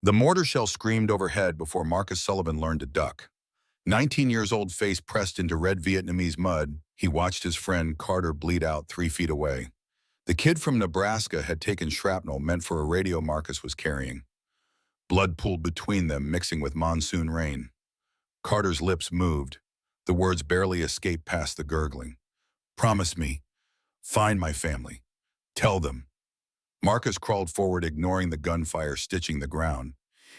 The mortar shell screamed overhead before Marcus Sullivan learned to duck. 19 years old, face pressed into red Vietnamese mud, he watched his friend Carter bleed out 3 feet away. The kid from Nebraska had taken shrapnel meant for a radio Marcus was carrying. Blood pooled between them, mixing with monsoon rain. Carter's lips moved. The words barely escaped past the gurgling. "Promise me. Find my family. Tell them." Marcus crawled forward, ignoring the gunfire stitching the ground.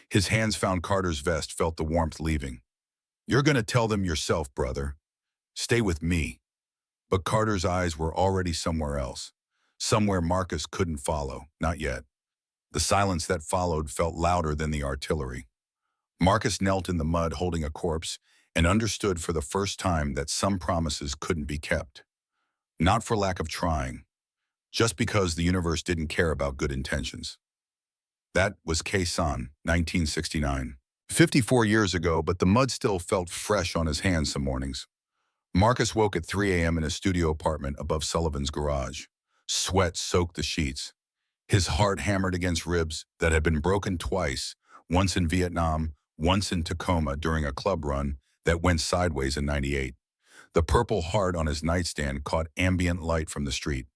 His hands found Carter's vest, felt the warmth leaving. "You're going to tell them yourself, brother. Stay with me." But Carter's eyes were already somewhere else. Somewhere Marcus couldn't follow, not yet. The silence that followed felt louder than the artillery. Marcus knelt in the mud holding a corpse and understood for the first time that some promises couldn't be kept. Not for lack of trying, just because the universe didn't care about good intentions. That was Khe-Sanh, 1969. 54 years ago, but the mud still felt fresh on his hands some mornings. Marcus woke at 3 a.m. in his studio apartment above Sullivan's garage. Sweat soaked the sheets. His heart hammered against ribs that had been broken twice, once in Vietnam, once in Tacoma during a club run that went sideways in '98. The Purple Heart on his nightstand caught ambient light from the street.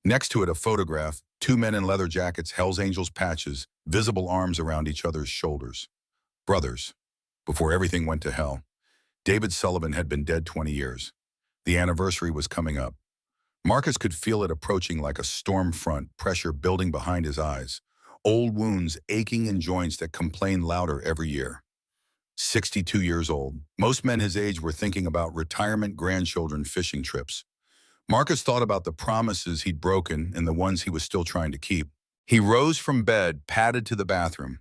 Next to it, a photograph, 2 men in leather jackets, Hell's Angels patches, visible arms around each other's shoulders. Brothers. Before everything went to hell. David Sullivan had been dead 20 years. The anniversary was coming up. Marcus could feel it approaching like a storm front, pressure building behind his eyes. Old wounds aching in joints that complained louder every year. 62 years old. Most men his age were thinking about retirement, grandchildren, fishing trips. Marcus thought about the promises he'd broken and the ones he was still trying to keep. He rose from bed, padded to the bathroom,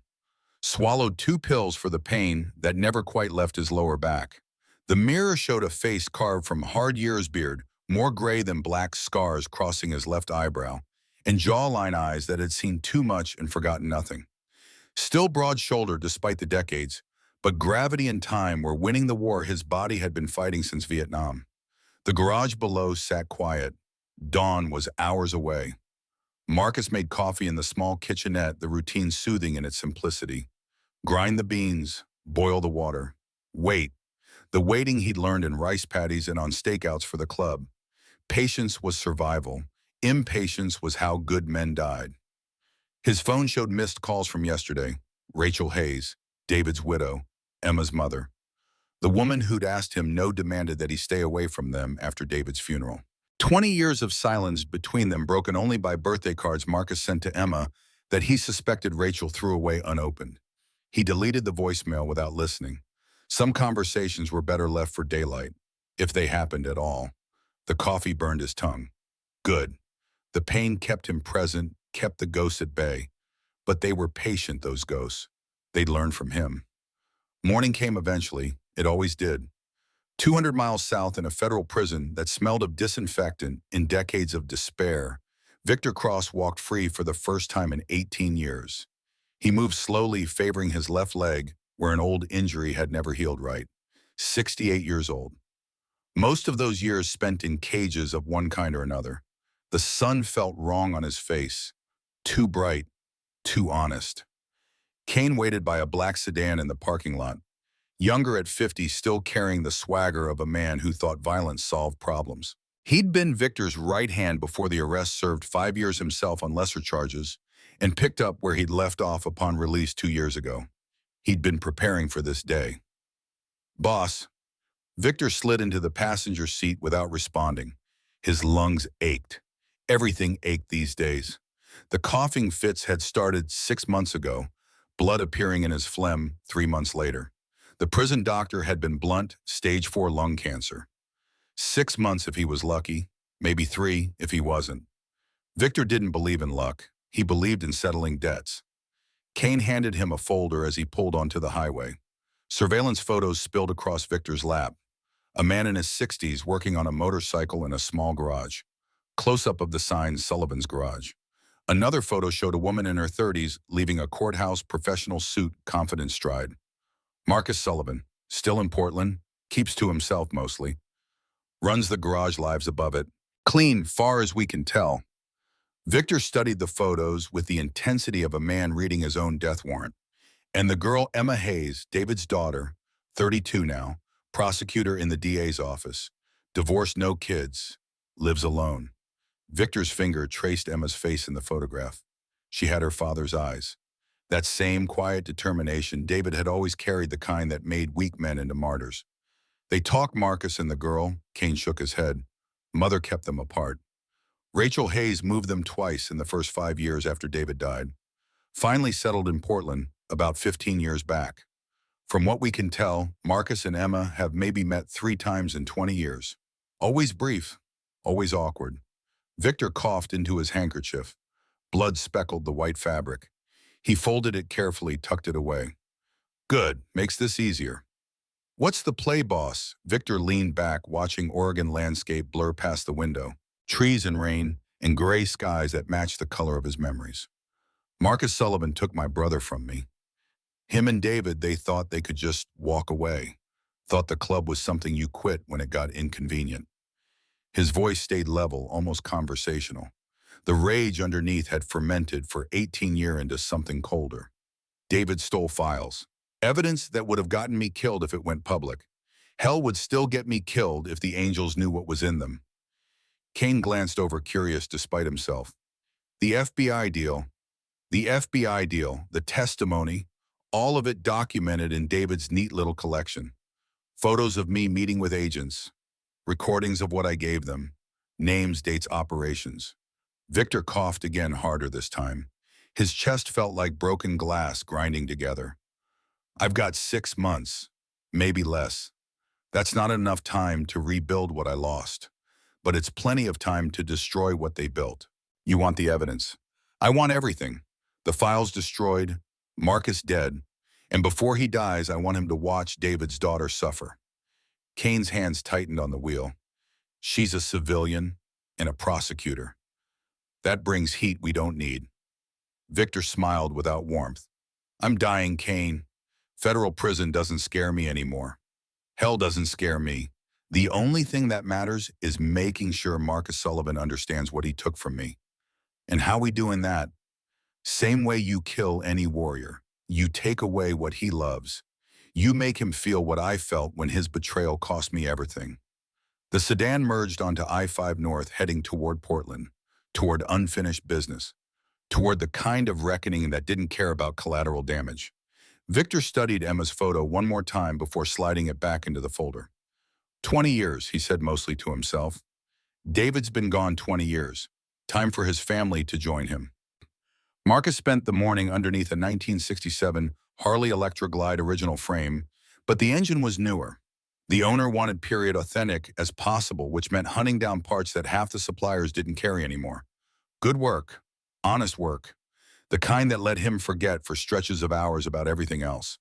swallowed 2 pills for the pain that never quite left his lower back. The mirror showed a face carved from hard years' beard, more gray than black scars crossing his left eyebrow, and jawline eyes that had seen too much and forgotten nothing. Still broad-shouldered despite the decades, but gravity and time were winning the war his body had been fighting since Vietnam. The garage below sat quiet. Dawn was hours away. Marcus made coffee in the small kitchenette, the routine soothing in its simplicity. Grind the beans, boil the water. Wait. The waiting he'd learned in rice paddies and on stakeouts for the club. Patience was survival. Impatience was how good men died. His phone showed missed calls from yesterday. Rachel Hayes, David's widow, Emma's mother. The woman who'd asked him no demanded that he stay away from them after David's funeral. 20 years of silence between them, broken only by birthday cards Marcus sent to Emma that he suspected Rachel threw away unopened. He deleted the voicemail without listening. Some conversations were better left for daylight, if they happened at all. The coffee burned his tongue. Good. The pain kept him present, kept the ghosts at bay. But they were patient, those ghosts. They'd learn from him. Morning came eventually. It always did. 200 miles south in a federal prison that smelled of disinfectant in decades of despair, Victor Cross walked free for the first time in 18 years. He moved slowly, favoring his left leg, where an old injury had never healed right. 68 years old. Most of those years spent in cages of one kind or another. The sun felt wrong on his face. Too bright, too honest. Kane waited by a black sedan in the parking lot. Younger at 50, still carrying the swagger of a man who thought violence solved problems. He'd been Victor's right hand before the arrest, served 5 years himself on lesser charges, and picked up where he'd left off upon release 2 years ago. He'd been preparing for this day. "Boss." Victor slid into the passenger seat without responding. His lungs ached. Everything ached these days. The coughing fits had started 6 months ago, blood appearing in his phlegm 3 months later. The prison doctor had been blunt, stage 4 lung cancer. 6 months if he was lucky, maybe 3 if he wasn't. Victor didn't believe in luck. He believed in settling debts. Kane handed him a folder as he pulled onto the highway. Surveillance photos spilled across Victor's lap. A man in his 60s working on a motorcycle in a small garage. Close-up of the sign, Sullivan's Garage. Another photo showed a woman in her 30s leaving a courthouse professional suit, confident stride. Marcus Sullivan, still in Portland, keeps to himself mostly. Runs the garage, lives above it. Clean, far as we can tell. Victor studied the photos with the intensity of a man reading his own death warrant. And the girl Emma Hayes, David's daughter, 32 now, prosecutor in the DA's office, divorced, no kids, lives alone. Victor's finger traced Emma's face in the photograph. She had her father's eyes. That same quiet determination. David had always carried, the kind that made weak men into martyrs. They talked, Marcus and the girl. Kane shook his head. Mother kept them apart. Rachel Hayes moved them twice in the first 5 years after David died. Finally settled in Portland about 15 years back. From what we can tell, Marcus and Emma have maybe met 3 times in 20 years. Always brief, always awkward. Victor coughed into his handkerchief. Blood speckled the white fabric. He folded it carefully, tucked it away. Good, makes this easier. What's the play, boss? Victor leaned back, watching Oregon landscape blur past the window. Trees and rain, and gray skies that matched the color of his memories. Marcus Sullivan took my brother from me. Him and David, they thought they could just walk away. Thought the club was something you quit when it got inconvenient. His voice stayed level, almost conversational. The rage underneath had fermented for 18 years into something colder. David stole files. Evidence that would have gotten me killed if it went public. Hell would still get me killed if the angels knew what was in them. Kane glanced over, curious despite himself. The FBI deal, the testimony, all of it documented in David's neat little collection. Photos of me meeting with agents, recordings of what I gave them, names, dates, operations. Victor coughed again, harder this time. His chest felt like broken glass grinding together. I've got 6 months, maybe less. That's not enough time to rebuild what I lost, but it's plenty of time to destroy what they built. You want the evidence? I want everything. The files destroyed, Marcus dead, and before he dies, I want him to watch David's daughter suffer. Kane's hands tightened on the wheel. She's a civilian and a prosecutor. That brings heat we don't need. Victor smiled without warmth. I'm dying, Kane. Federal prison doesn't scare me anymore. Hell doesn't scare me. The only thing that matters is making sure Marcus Sullivan understands what he took from me. And how we doing that? Same way you kill any warrior. You take away what he loves. You make him feel what I felt when his betrayal cost me everything. The sedan merged onto I-5 North, heading toward Portland, toward unfinished business, toward the kind of reckoning that didn't care about collateral damage. Victor studied Emma's photo one more time before sliding it back into the folder. 20 years, he said mostly to himself. David's been gone 20 years. Time for his family to join him. Marcus spent the morning underneath a 1967 Harley Electra Glide original frame, but the engine was newer. The owner wanted period authentic as possible, which meant hunting down parts that half the suppliers didn't carry anymore. Good work, honest work, the kind that let him forget for stretches of hours about everything else.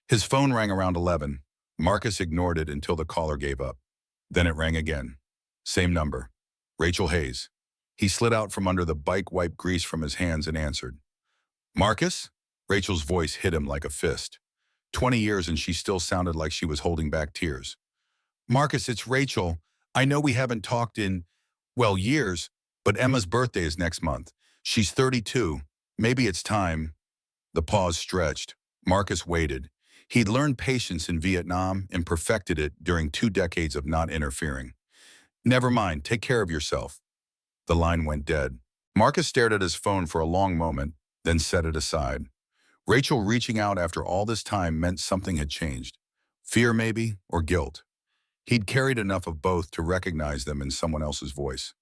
His phone rang around 11. Marcus ignored it until the caller gave up. Then it rang again. Same number. Rachel Hayes. He slid out from under the bike, wiped grease from his hands, and answered. Marcus? Rachel's voice hit him like a fist. 20 years and she still sounded like she was holding back tears. Marcus, it's Rachel. I know we haven't talked in, well, years, but Emma's birthday is next month. She's 32. Maybe it's time. The pause stretched. Marcus waited. He'd learned patience in Vietnam and perfected it during 2 decades of not interfering. Never mind, take care of yourself. The line went dead. Marcus stared at his phone for a long moment, then set it aside. Rachel reaching out after all this time meant something had changed. Fear maybe, or guilt. He'd carried enough of both to recognize them in someone else's voice.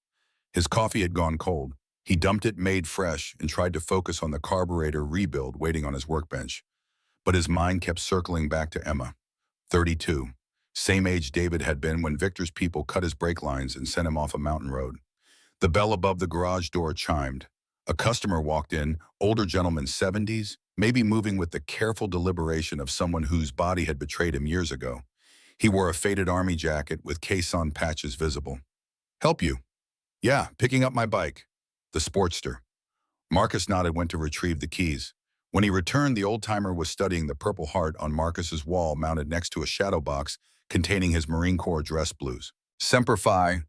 His coffee had gone cold. He dumped it made fresh and tried to focus on the carburetor rebuild waiting on his workbench. But his mind kept circling back to Emma, 32. Same age David had been when Victor's people cut his brake lines and sent him off a mountain road. The bell above the garage door chimed. A customer walked in, older gentleman, 70s, maybe moving with the careful deliberation of someone whose body had betrayed him years ago. He wore a faded army jacket with caisson patches visible. Help you? Yeah, picking up my bike. The Sportster. Marcus nodded, went to retrieve the keys. When he returned, the old-timer was studying the Purple Heart on Marcus's wall mounted next to a shadow box containing his Marine Corps dress blues. Semper Fi,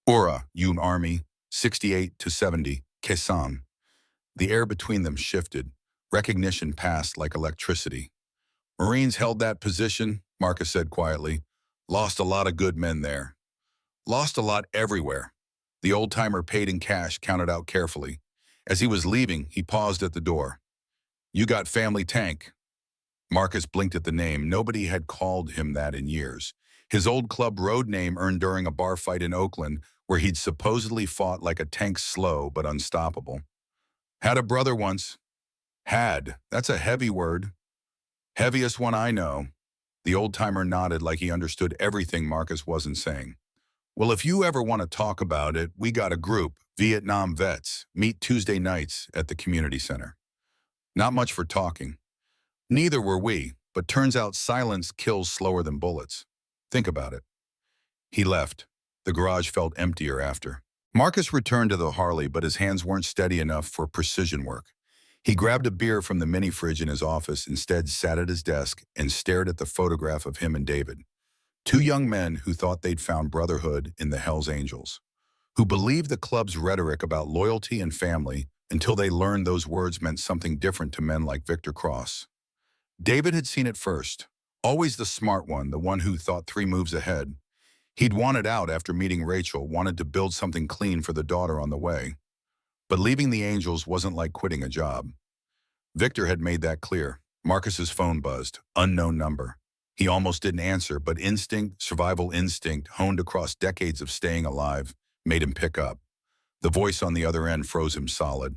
Ora, Un Army, 68 to 70, Caisson. The air between them shifted. Recognition passed like electricity. Marines held that position, Marcus said quietly. Lost a lot of good men there. Lost a lot everywhere. The old-timer paid in cash, counted out carefully. As he was leaving, he paused at the door. You got family tank. Marcus blinked at the name. Nobody had called him that in years. His old club road name earned during a bar fight in Oakland, where he'd supposedly fought like a tank, slow but unstoppable. Had a brother once. Had. That's a heavy word. Heaviest one I know. The old-timer nodded like he understood everything Marcus wasn't saying. Well, if you ever want to talk about it, we got a group, Vietnam vets, meet Tuesday nights at the community center. Not much for talking. Neither were we, but turns out silence kills slower than bullets. Think about it. He left. The garage felt emptier after. Marcus returned to the Harley, but his hands weren't steady enough for precision work. He grabbed a beer from the mini fridge in his office, instead sat at his desk and stared at the photograph of him and David. Two young men who thought they'd found brotherhood in the Hells Angels, who believed the club's rhetoric about loyalty and family until they learned those words meant something different to men like Victor Cross. David had seen it first, always the smart one, the one who thought 3 moves ahead. He'd wanted out after meeting Rachel, wanted to build something clean for the daughter on the way. But leaving the Angels wasn't like quitting a job. Victor had made that clear. Marcus's phone buzzed, unknown number. He almost didn't answer, but instinct, survival instinct, honed across decades of staying alive, made him pick up. The voice on the other end froze him solid.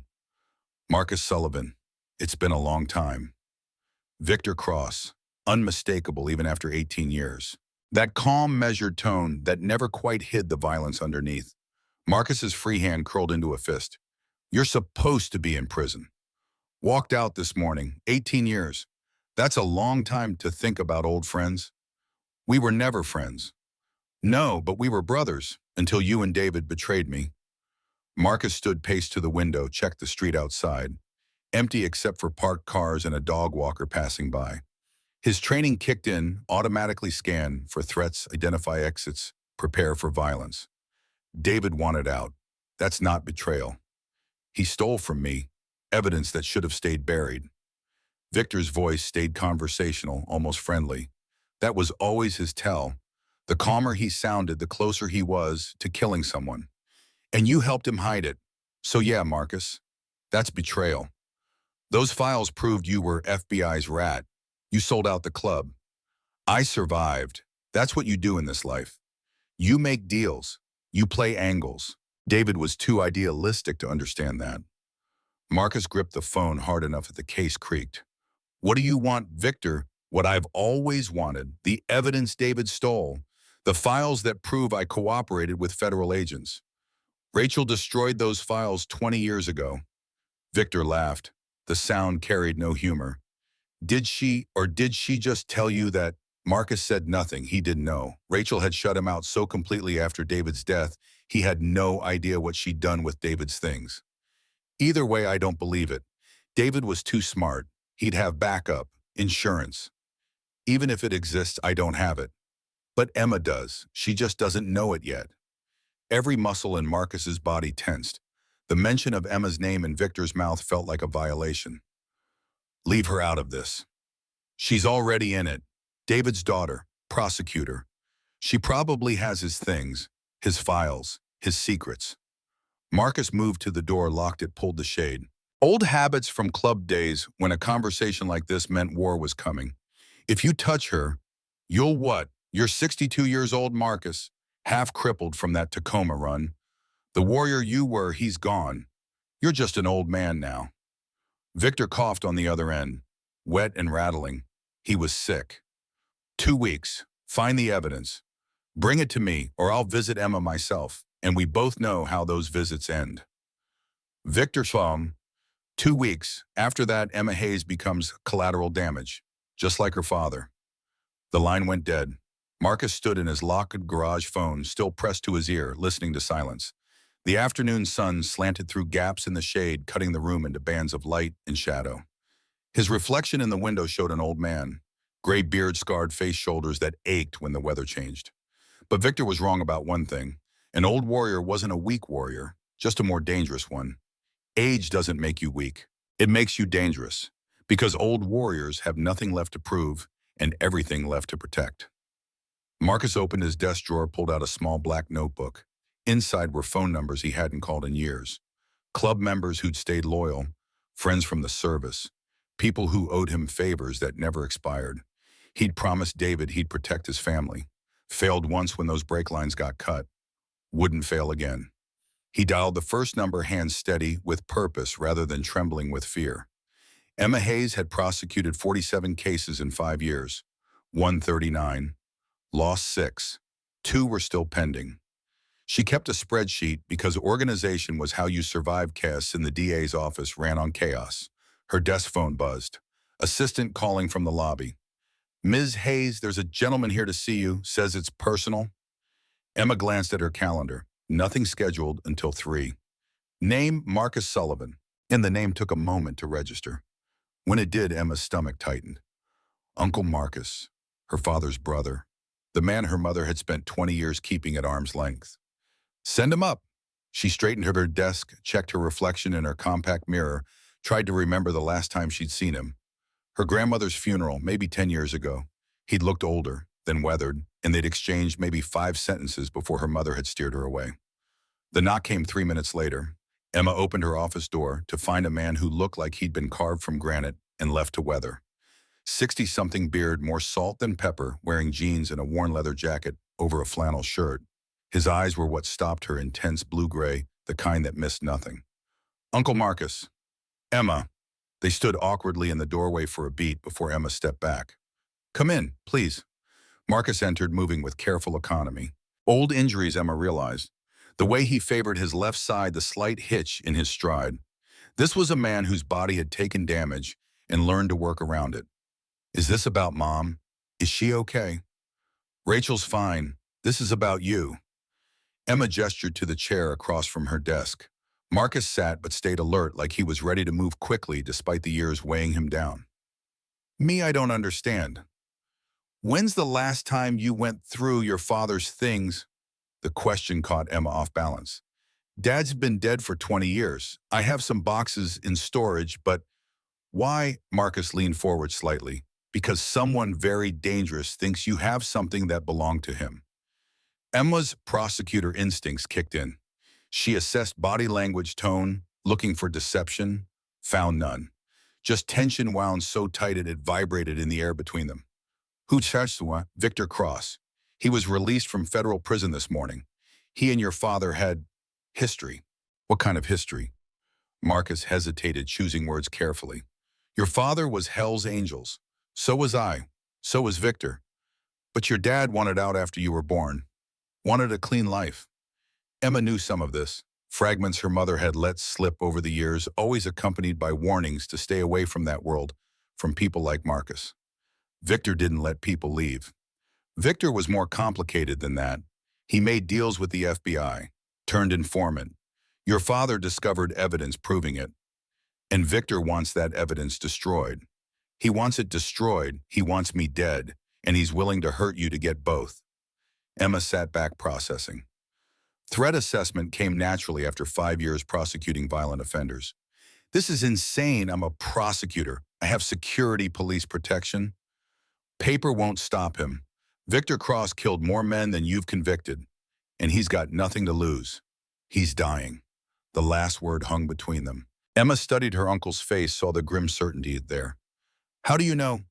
Marcus Sullivan, it's been a long time. Victor Cross, unmistakable even after 18 years. That calm, measured tone that never quite hid the violence underneath. Marcus's free hand curled into a fist. You're supposed to be in prison. Walked out this morning, 18 years. That's a long time to think about old friends. We were never friends. No, but we were brothers until you and David betrayed me. Marcus stood paced to the window, checked the street outside. Empty except for parked cars and a dog walker passing by. His training kicked in, automatically scan for threats, identify exits, prepare for violence. David wanted out. That's not betrayal. He stole from me, evidence that should have stayed buried. Victor's voice stayed conversational, almost friendly. That was always his tell. The calmer he sounded, the closer he was to killing someone. And you helped him hide it. So yeah, Marcus, that's betrayal. Those files proved you were FBI's rat. You sold out the club. I survived. That's what you do in this life. You make deals. You play angles. David was too idealistic to understand that. Marcus gripped the phone hard enough that the case creaked. What do you want, Victor? What I've always wanted. The evidence David stole. The files that prove I cooperated with federal agents. Rachel destroyed those files 20 years ago. Victor laughed. The sound carried no humor. Did she just tell you that? Marcus said nothing. He didn't know. Rachel had shut him out so completely after David's death, he had no idea what she'd done with David's things. Either way, I don't believe it. David was too smart. He'd have backup, insurance. Even if it exists, I don't have it. But Emma does. She just doesn't know it yet. Every muscle in Marcus's body tensed. The mention of Emma's name in Victor's mouth felt like a violation. Leave her out of this. She's already in it. David's daughter, prosecutor. She probably has his things, his files, his secrets. Marcus moved to the door, locked it, pulled the shade. Old habits from club days when a conversation like this meant war was coming. If you touch her, you'll what? You're 62 years old, Marcus, half crippled from that Tacoma run. The warrior you were, he's gone. You're just an old man now. Victor coughed on the other end, wet and rattling. He was sick. 2 weeks. Find the evidence. Bring it to me, or I'll visit Emma myself, and we both know how those visits end. Victor saw him. 2 weeks. After that, Emma Hayes becomes collateral damage, just like her father. The line went dead. Marcus stood in his locked garage phone, still pressed to his ear, listening to silence. The afternoon sun slanted through gaps in the shade, cutting the room into bands of light and shadow. His reflection in the window showed an old man, gray beard, scarred face, shoulders that ached when the weather changed. But Victor was wrong about one thing. An old warrior wasn't a weak warrior, just a more dangerous one. Age doesn't make you weak. It makes you dangerous. Because old warriors have nothing left to prove and everything left to protect. Marcus opened his desk drawer, pulled out a small black notebook. Inside were phone numbers he hadn't called in years. Club members who'd stayed loyal, friends from the service, people who owed him favors that never expired. He'd promised David he'd protect his family. Failed once when those brake lines got cut. Wouldn't fail again. He dialed the first number, hands steady, with purpose rather than trembling with fear. Emma Hayes had prosecuted 47 cases in 5 years. 139. Lost 6. 2 were still pending. She kept a spreadsheet because organization was how you survived. Chaos in the DA's office ran on chaos. Her desk phone buzzed. Assistant calling from the lobby. Ms. Hayes, there's a gentleman here to see you, says it's personal. Emma glanced at her calendar. Nothing scheduled until 3. Name, Marcus Sullivan. And the name took a moment to register. When it did, Emma's stomach tightened. Uncle Marcus, her father's brother, the man her mother had spent 20 years keeping at arm's length. Send him up. She straightened her desk, checked her reflection in her compact mirror, tried to remember the last time she'd seen him. Her grandmother's funeral, maybe 10 years ago. He'd looked older, then weathered, and they'd exchanged maybe 5 sentences before her mother had steered her away. The knock came 3 minutes later. Emma opened her office door to find a man who looked like he'd been carved from granite and left to weather. 60-something, beard, more salt than pepper, wearing jeans and a worn leather jacket over a flannel shirt. His eyes were what stopped her, intense blue-gray, the kind that missed nothing. Uncle Marcus. Emma. They stood awkwardly in the doorway for a beat before Emma stepped back. Come in, please. Marcus entered, moving with careful economy. Old injuries, Emma realized. The way he favored his left side, the slight hitch in his stride. This was a man whose body had taken damage and learned to work around it. Is this about Mom? Is she okay? Rachel's fine. This is about you. Emma gestured to the chair across from her desk. Marcus sat but stayed alert, like he was ready to move quickly despite the years weighing him down. Me, I don't understand. When's the last time you went through your father's things? The question caught Emma off balance. Dad's been dead for 20 years. I have some boxes in storage, but why? Marcus leaned forward slightly. Because someone very dangerous thinks you have something that belonged to him. Emma's prosecutor instincts kicked in. She assessed body language, tone, looking for deception, found none. Just tension wound so tight it vibrated in the air between them. Huchashua, Victor Cross. He was released from federal prison this morning. He and your father had history. What kind of history? Marcus hesitated, choosing words carefully. Your father was Hell's Angels. So was I. So was Victor. But your dad wanted out after you were born. Wanted a clean life. Emma knew some of this. Fragments her mother had let slip over the years, always accompanied by warnings to stay away from that world, from people like Marcus. Victor didn't let people leave. Victor was more complicated than that. He made deals with the FBI, turned informant. Your father discovered evidence proving it. And Victor wants that evidence destroyed. He wants it destroyed, he wants me dead, and he's willing to hurt you to get both. Emma sat back, processing. Threat assessment came naturally after 5 years prosecuting violent offenders. This is insane. I'm a prosecutor. I have security, police protection. Paper won't stop him. Victor Cross killed more men than you've convicted, and he's got nothing to lose. He's dying. The last word hung between them. Emma studied her uncle's face, saw the grim certainty there. How do you know?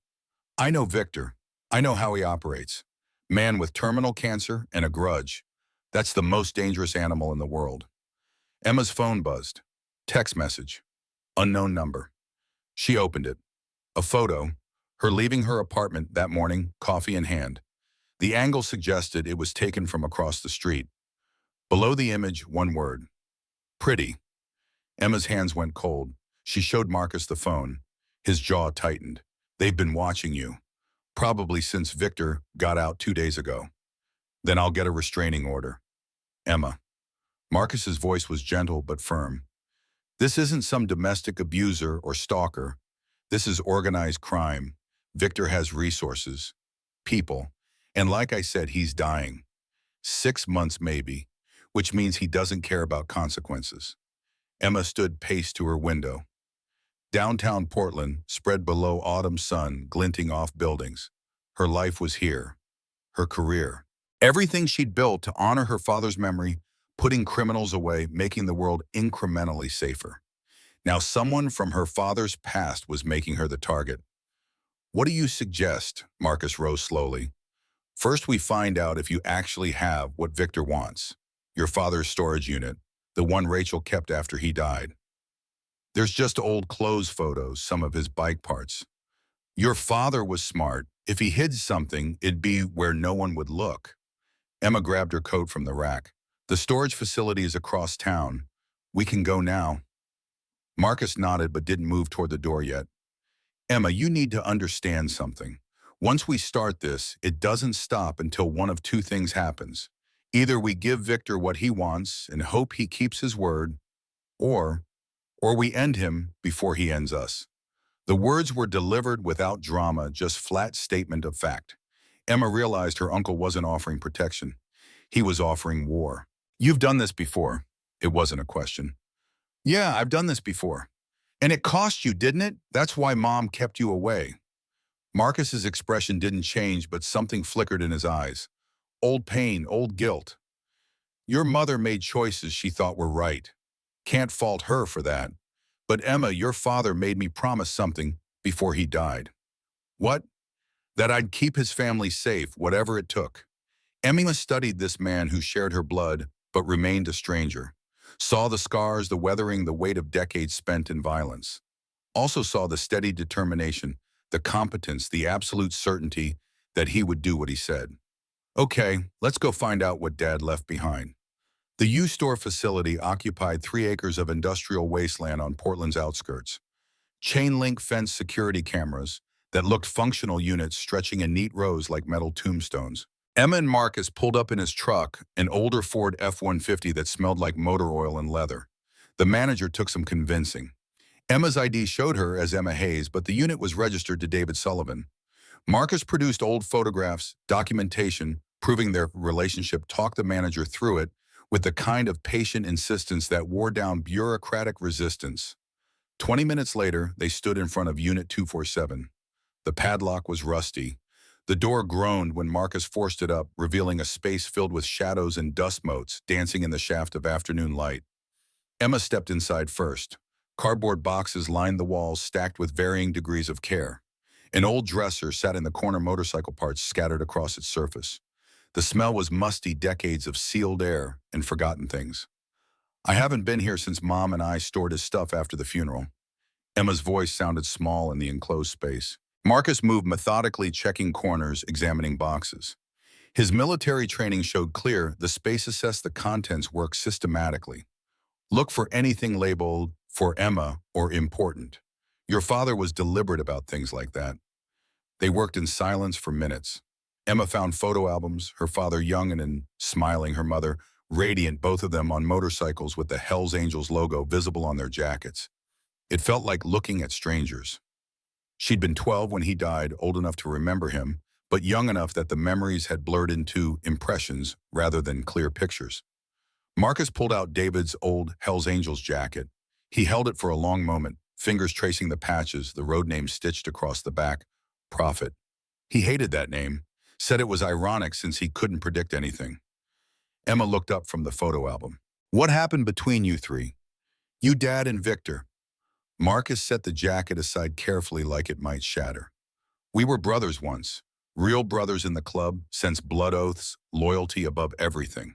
I know Victor. I know how he operates. Man with terminal cancer and a grudge. That's the most dangerous animal in the world. Emma's phone buzzed. Text message. Unknown number. She opened it. A photo. Her leaving her apartment that morning, coffee in hand. The angle suggested it was taken from across the street. Below the image, one word. Pretty. Emma's hands went cold. She showed Marcus the phone. His jaw tightened. They've been watching you. Probably since Victor got out 2 days ago. Then I'll get a restraining order. Emma. Marcus's voice was gentle but firm. This isn't some domestic abuser or stalker. This is organized crime. Victor has resources, people, and like I said, he's dying. 6 months maybe, which means he doesn't care about consequences. Emma stood paced to her window. Downtown Portland spread below autumn sun glinting off buildings. Her life was here, her career. Everything she'd built to honor her father's memory, putting criminals away, making the world incrementally safer. Now someone from her father's past was making her the target. What do you suggest? Marcus rose slowly. First, we find out if you actually have what Victor wants. Your father's storage unit, the one Rachel kept after he died. There's just old clothes photos, some of his bike parts. Your father was smart. If he hid something, it'd be where no one would look. Emma grabbed her coat from the rack. The storage facility is across town. We can go now. Marcus nodded but didn't move toward the door yet. Emma, you need to understand something. Once we start this, it doesn't stop until one of two things happens. Either we give Victor what he wants and hope he keeps his word, or we end him before he ends us. The words were delivered without drama, just flat statement of fact. Emma realized her uncle wasn't offering protection. He was offering war. You've done this before. It wasn't a question. Yeah, I've done this before. And it cost you, didn't it? That's why Mom kept you away. Marcus's expression didn't change, but something flickered in his eyes. Old pain, old guilt. Your mother made choices she thought were right. Can't fault her for that. But Emma, your father made me promise something before he died. What? That I'd keep his family safe, whatever it took. Emma studied this man who shared her blood, but remained a stranger. Saw the scars, the weathering, the weight of decades spent in violence. Also saw the steady determination, the competence, the absolute certainty that he would do what he said. Okay, let's go find out what Dad left behind. The U-Store facility occupied 3 acres of industrial wasteland on Portland's outskirts. Chain-link fence security cameras that looked functional units stretching in neat rows like metal tombstones. Emma and Marcus pulled up in his truck, an older Ford F-150 that smelled like motor oil and leather. The manager took some convincing. Emma's ID showed her as Emma Hayes, but the unit was registered to David Sullivan. Marcus produced old photographs, documentation, proving their relationship, talked the manager through it with the kind of patient insistence that wore down bureaucratic resistance. 20 minutes later, they stood in front of Unit 247. The padlock was rusty. The door groaned when Marcus forced it up, revealing a space filled with shadows and dust motes dancing in the shaft of afternoon light. Emma stepped inside first. Cardboard boxes lined the walls, stacked with varying degrees of care. An old dresser sat in the corner, motorcycle parts scattered across its surface. The smell was musty, decades of sealed air and forgotten things. I haven't been here since Mom and I stored his stuff after the funeral. Emma's voice sounded small in the enclosed space. Marcus moved methodically, checking corners, examining boxes. His military training showed clear the space assessed the contents worked systematically. Look for anything labeled for Emma or important. Your father was deliberate about things like that. They worked in silence for minutes. Emma found photo albums, her father young and smiling, her mother radiant, both of them on motorcycles with the Hells Angels logo visible on their jackets. It felt like looking at strangers. She'd been 12 when he died, old enough to remember him, but young enough that the memories had blurred into impressions rather than clear pictures. Marcus pulled out David's old Hells Angels jacket. He held it for a long moment, fingers tracing the patches, the road name stitched across the back, Prophet. He hated that name, said it was ironic since he couldn't predict anything. Emma looked up from the photo album. What happened between you three? You, Dad, and Victor. Marcus set the jacket aside carefully like it might shatter. We were brothers once, real brothers in the club, since blood oaths, loyalty above everything.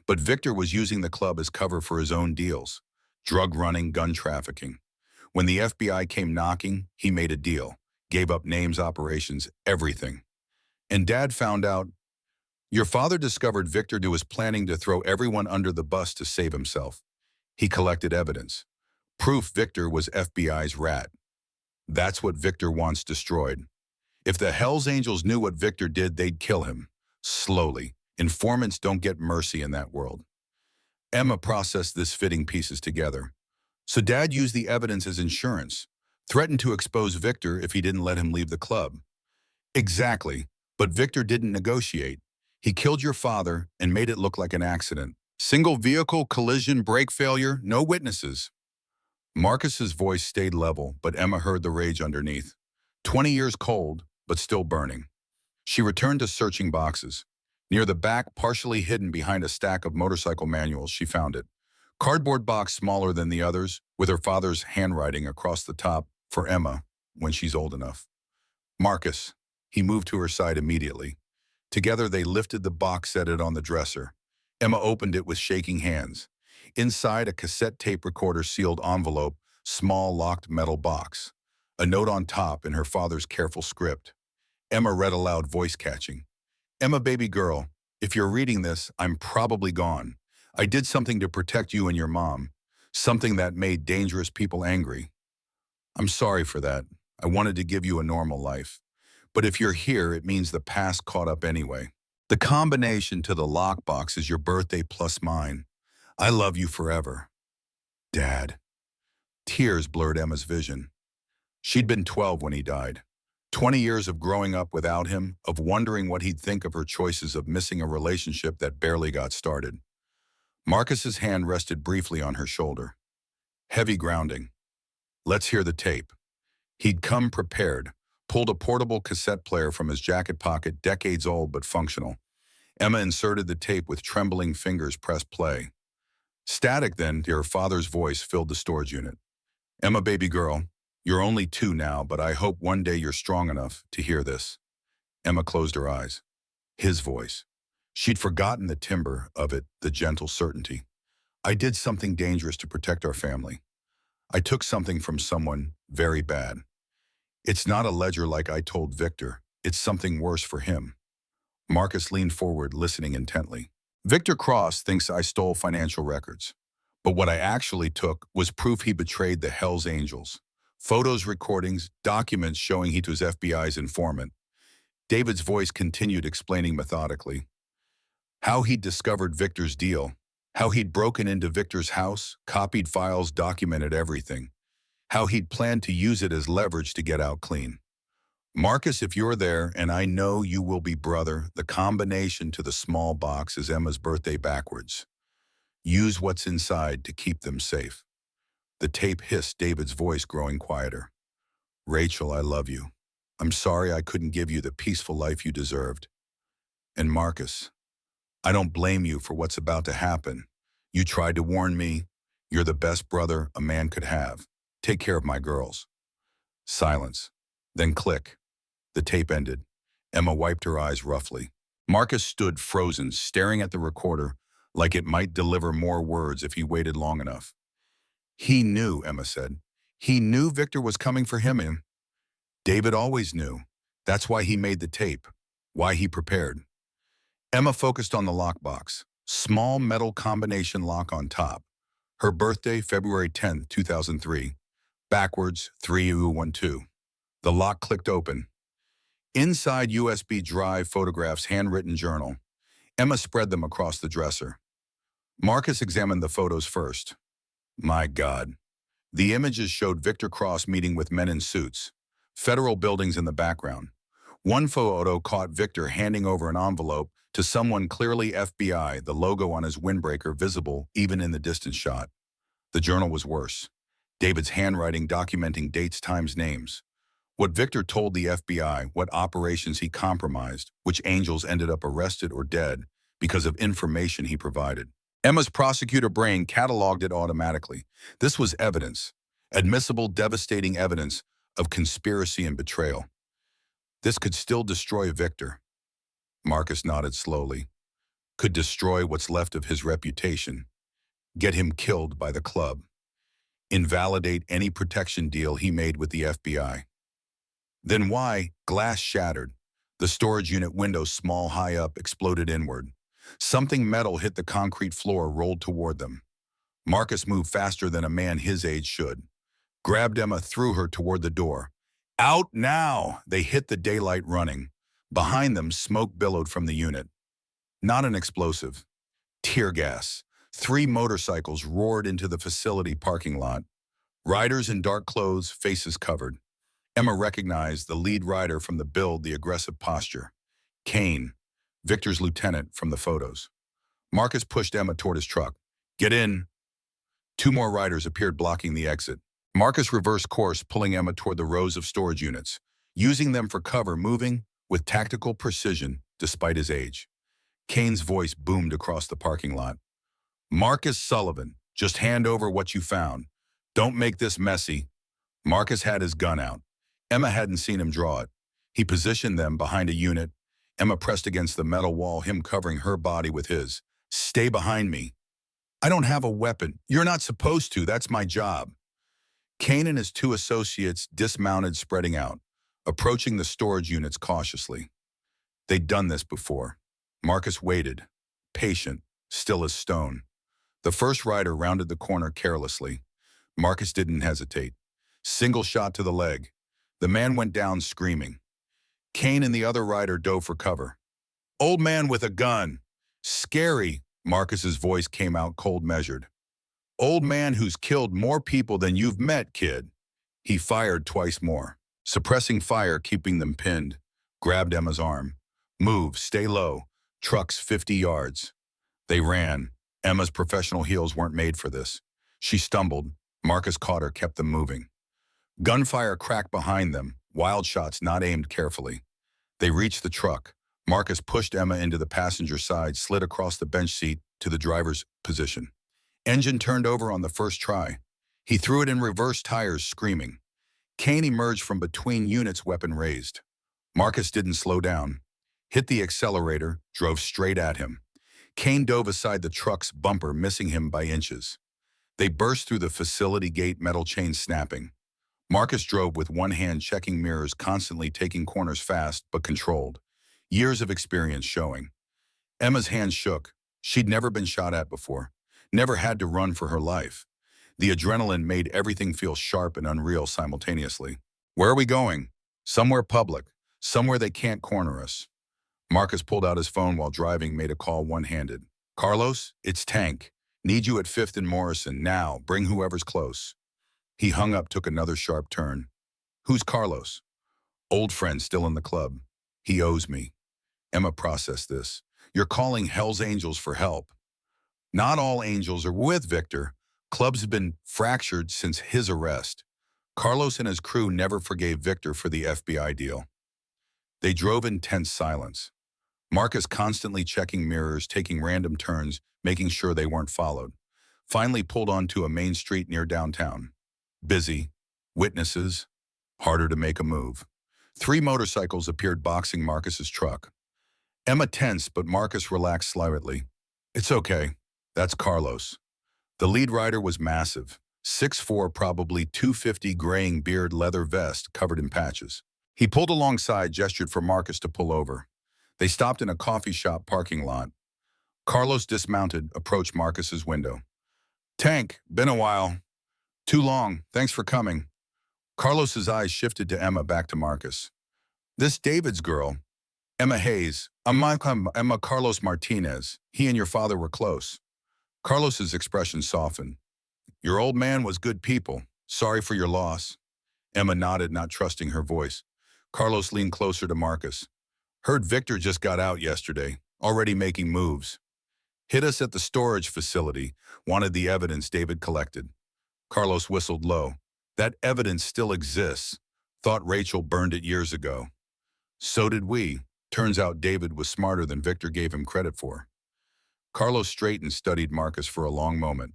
But Victor was using the club as cover for his own deals, drug running, gun trafficking. When the FBI came knocking, he made a deal, gave up names, operations, everything. And Dad found out. Your father discovered Victor was planning to throw everyone under the bus to save himself. He collected evidence. Proof Victor was FBI's rat. That's what Victor wants destroyed. If the Hells Angels knew what Victor did, they'd kill him. Slowly. Informants don't get mercy in that world. Emma processed this, fitting pieces together. So Dad used the evidence as insurance, threatened to expose Victor if he didn't let him leave the club. Exactly, but Victor didn't negotiate. He killed your father and made it look like an accident. Single vehicle collision, brake failure, no witnesses. Marcus's voice stayed level, but Emma heard the rage underneath. 20 years cold, but still burning. She returned to searching boxes. Near the back, partially hidden behind a stack of motorcycle manuals, she found it. Cardboard box smaller than the others, with her father's handwriting across the top, for Emma, when she's old enough. Marcus. He moved to her side immediately. Together they lifted the box, set it on the dresser. Emma opened it with shaking hands. Inside, a cassette tape recorder sealed envelope, small locked metal box. A note on top in her father's careful script. Emma read aloud, voice catching. Emma, baby girl, if you're reading this, I'm probably gone. I did something to protect you and your mom. Something that made dangerous people angry. I'm sorry for that. I wanted to give you a normal life. But if you're here, it means the past caught up anyway. The combination to the lockbox is your birthday plus mine. I love you forever. Dad. Tears blurred Emma's vision. She'd been 12 when he died. 20 years of growing up without him, of wondering what he'd think of her choices, of missing a relationship that barely got started. Marcus's hand rested briefly on her shoulder. Heavy grounding. Let's hear the tape. He'd come prepared, pulled a portable cassette player from his jacket pocket, decades old but functional. Emma inserted the tape with trembling fingers, pressed play. Static then, her father's voice filled the storage unit. Emma, baby girl, you're only 2 now, but I hope one day you're strong enough to hear this. Emma closed her eyes. His voice. She'd forgotten the timbre of it, the gentle certainty. I did something dangerous to protect our family. I took something from someone very bad. It's not a ledger like I told Victor. It's something worse for him. Marcus leaned forward, listening intently. Victor Cross thinks I stole financial records. But what I actually took was proof he betrayed the Hells Angels. Photos, recordings, documents showing he was FBI's informant. David's voice continued, explaining methodically. How he'd discovered Victor's deal. How he'd broken into Victor's house, copied files, documented everything. How he'd planned to use it as leverage to get out clean. Marcus, if you're there, and I know you will be, brother, the combination to the small box is Emma's birthday backwards. Use what's inside to keep them safe. The tape hissed, David's voice growing quieter. Rachel, I love you. I'm sorry I couldn't give you the peaceful life you deserved. And Marcus, I don't blame you for what's about to happen. You tried to warn me. You're the best brother a man could have. Take care of my girls. Silence. Then click. The tape ended. Emma wiped her eyes roughly. Marcus stood frozen, staring at the recorder like it might deliver more words if he waited long enough. He knew, Emma said. He knew Victor was coming for him, and David always knew. That's why he made the tape, why he prepared. Emma focused on the lockbox. Small metal combination lock on top. Her birthday, February 10th, 2003. Backwards, 3212. The lock clicked open. Inside, USB drive, photographs, handwritten journal. Emma spread them across the dresser. Marcus examined the photos first. My God. The images showed Victor Cross meeting with men in suits. Federal buildings in the background. One photo caught Victor handing over an envelope to someone, clearly FBI, the logo on his windbreaker visible even in the distant shot. The journal was worse. David's handwriting documenting dates, times, names. What Victor told the FBI, what operations he compromised, which angels ended up arrested or dead because of information he provided. Emma's prosecutor brain cataloged it automatically. This was evidence, admissible, devastating evidence of conspiracy and betrayal. This could still destroy Victor. Marcus nodded slowly. Could destroy what's left of his reputation. Get him killed by the club. Invalidate any protection deal he made with the FBI. Then why? Glass shattered. The storage unit window, small, high up, exploded inward. Something metal hit the concrete floor, rolled toward them. Marcus moved faster than a man his age should. Grabbed Emma, threw her toward the door. Out now! They hit the daylight running. Behind them, smoke billowed from the unit. Not an explosive. Tear gas. 3 motorcycles roared into the facility parking lot. Riders in dark clothes, faces covered. Emma recognized the lead rider from the build, the aggressive posture. Kane, Victor's lieutenant from the photos. Marcus pushed Emma toward his truck. Get in. Two more riders appeared blocking the exit. Marcus reversed course, pulling Emma toward the rows of storage units, using them for cover, moving with tactical precision despite his age. Kane's voice boomed across the parking lot. Marcus Sullivan, just hand over what you found. Don't make this messy. Marcus had his gun out. Emma hadn't seen him draw it. He positioned them behind a unit. Emma pressed against the metal wall, him covering her body with his. Stay behind me. I don't have a weapon. You're not supposed to. That's my job. Kane and his two associates dismounted, spreading out, approaching the storage units cautiously. They'd done this before. Marcus waited, patient, still as stone. The first rider rounded the corner carelessly. Marcus didn't hesitate. Single shot to the leg. The man went down screaming. Kane and the other rider dove for cover. Old man with a gun. Scary, Marcus's voice came out cold measured. Old man who's killed more people than you've met, kid. He fired twice more, suppressing fire, keeping them pinned. Grabbed Emma's arm. Move, stay low. Trucks 50 yards. They ran. Emma's professional heels weren't made for this. She stumbled. Marcus caught her, kept them moving. Gunfire cracked behind them, wild shots not aimed carefully. They reached the truck. Marcus pushed Emma into the passenger side, slid across the bench seat to the driver's position. Engine turned over on the first try. He threw it in reverse tires, screaming. Kane emerged from between units, weapon raised. Marcus didn't slow down. Hit the accelerator, drove straight at him. Kane dove aside the truck's bumper, missing him by inches. They burst through the facility gate, metal chain snapping. Marcus drove with one hand, checking mirrors, constantly taking corners fast but controlled. Years of experience showing. Emma's hands shook. She'd never been shot at before. Never had to run for her life. The adrenaline made everything feel sharp and unreal simultaneously. Where are we going? Somewhere public. Somewhere they can't corner us. Marcus pulled out his phone while driving, made a call one-handed. Carlos, it's Tank. Need you at 5th and Morrison. Now, bring whoever's close. He hung up, took another sharp turn. Who's Carlos? Old friend, still in the club. He owes me. Emma processed this. You're calling Hell's Angels for help. Not all angels are with Victor. Clubs have been fractured since his arrest. Carlos and his crew never forgave Victor for the FBI deal. They drove in tense silence. Marcus constantly checking mirrors, taking random turns, making sure they weren't followed. Finally pulled onto a main street near downtown. Busy. Witnesses. Harder to make a move. 3 motorcycles appeared, boxing Marcus's truck. Emma tensed, but Marcus relaxed slightly. It's okay. That's Carlos. The lead rider was massive. 6'4", probably 250, graying beard, leather vest covered in patches. He pulled alongside, gestured for Marcus to pull over. They stopped in a coffee shop parking lot. Carlos dismounted, approached Marcus's window. Tank, been a while. Too long, thanks for coming. Carlos's eyes shifted to Emma, back to Marcus. This David's girl, Emma Hayes. Emma Carlos Martinez. He and your father were close. Carlos's expression softened. Your old man was good people. Sorry for your loss. Emma nodded, not trusting her voice. Carlos leaned closer to Marcus. Heard Victor just got out yesterday, already making moves. Hit us at the storage facility, wanted the evidence David collected. Carlos whistled low. That evidence still exists. Thought Rachel burned it years ago. So did we. Turns out David was smarter than Victor gave him credit for. Carlos straightened, studied Marcus for a long moment.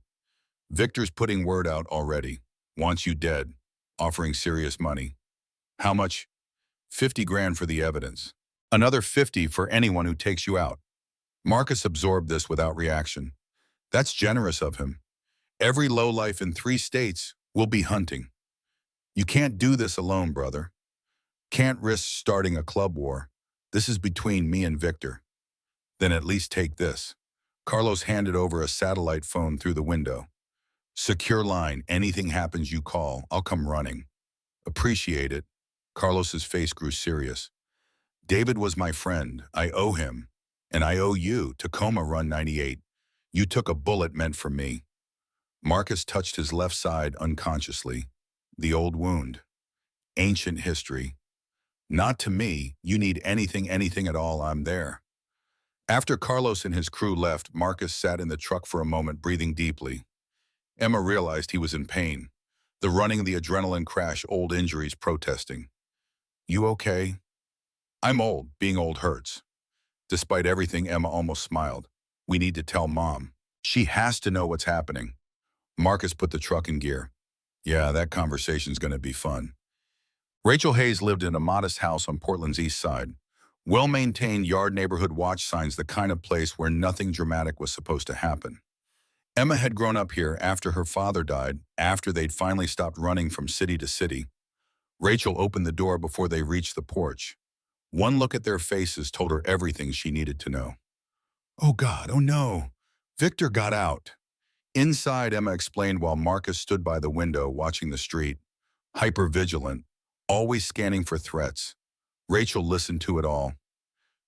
Victor's putting word out already. Wants you dead. Offering serious money. How much? 50 grand for the evidence. Another 50 for anyone who takes you out. Marcus absorbed this without reaction. That's generous of him. Every lowlife in 3 states will be hunting. You can't do this alone, brother. Can't risk starting a club war. This is between me and Victor. Then at least take this. Carlos handed over a satellite phone through the window. Secure line. Anything happens, you call. I'll come running. Appreciate it. Carlos's face grew serious. David was my friend. I owe him. And I owe you. Tacoma Run 98. You took a bullet meant for me. Marcus touched his left side unconsciously. The old wound. Ancient history. Not to me. You need anything at all, I'm there. After Carlos and his crew left, Marcus sat in the truck for a moment, breathing deeply. Emma realized he was in pain. The running, the adrenaline crash, old injuries protesting. You okay? I'm old. Being old hurts. Despite everything, Emma almost smiled. We need to tell Mom. She has to know what's happening. Marcus put the truck in gear. Yeah, that conversation's going to be fun. Rachel Hayes lived in a modest house on Portland's east side. Well-maintained yard, neighborhood watch signs, the kind of place where nothing dramatic was supposed to happen. Emma had grown up here after her father died, after they'd finally stopped running from city to city. Rachel opened the door before they reached the porch. One look at their faces told her everything she needed to know. Oh God, oh no. Victor got out. Inside, Emma explained while Marcus stood by the window watching the street, hyper-vigilant, always scanning for threats. Rachel listened to it all.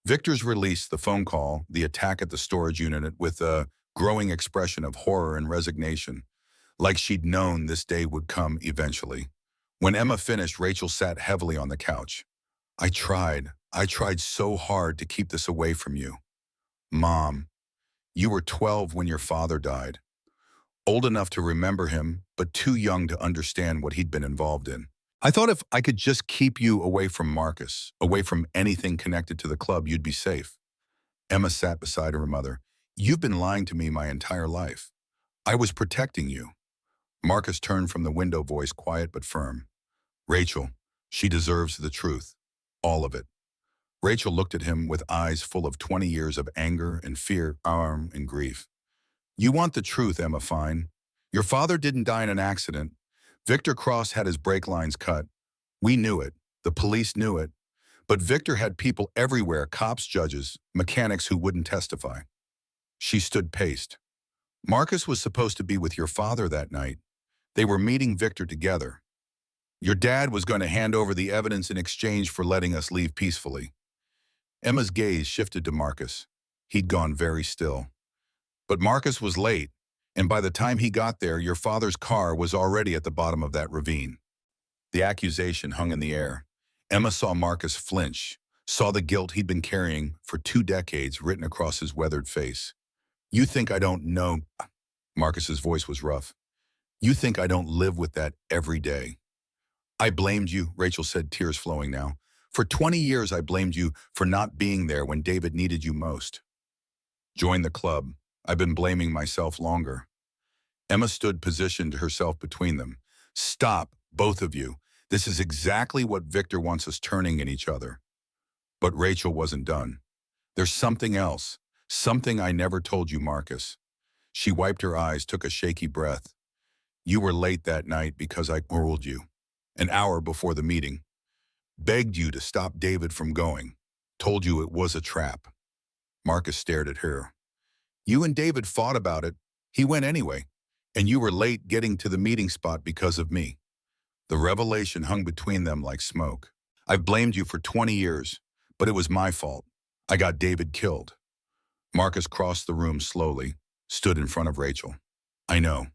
Victor's release, the phone call, the attack at the storage unit with a growing expression of horror and resignation, like she'd known this day would come eventually. When Emma finished, Rachel sat heavily on the couch. I tried so hard to keep this away from you. Mom, you were 12 when your father died. Old enough to remember him, but too young to understand what he'd been involved in. I thought if I could just keep you away from Marcus, away from anything connected to the club, you'd be safe. Emma sat beside her mother. You've been lying to me my entire life. I was protecting you. Marcus turned from the window, voice quiet but firm. Rachel, she deserves the truth. All of it. Rachel looked at him with eyes full of 20 years of anger and fear, and grief. You want the truth, Emma, fine. Your father didn't die in an accident. Victor Cross had his brake lines cut. We knew it. The police knew it. But Victor had people everywhere, cops, judges, mechanics who wouldn't testify. She stood paced. Marcus was supposed to be with your father that night. They were meeting Victor together. Your dad was going to hand over the evidence in exchange for letting us leave peacefully. Emma's gaze shifted to Marcus. He'd gone very still. But Marcus was late, and by the time he got there, your father's car was already at the bottom of that ravine. The accusation hung in the air. Emma saw Marcus flinch, saw the guilt he'd been carrying for 2 decades written across his weathered face. You think I don't know? Marcus's voice was rough. You think I don't live with that every day? I blamed you, Rachel said, tears flowing now. For 20 years, I blamed you for not being there when David needed you most. Join the club. I've been blaming myself longer. Emma stood, positioned herself between them. Stop, both of you. This is exactly what Victor wants us turning in each other. But Rachel wasn't done. There's something else, something I never told you, Marcus. She wiped her eyes, took a shaky breath. You were late that night because I ruled you. An hour before the meeting. Begged you to stop David from going. Told you it was a trap. Marcus stared at her. You and David fought about it. He went anyway. And you were late getting to the meeting spot because of me. The revelation hung between them like smoke. I've blamed you for 20 years, but it was my fault. I got David killed. Marcus crossed the room slowly, stood in front of Rachel. I know.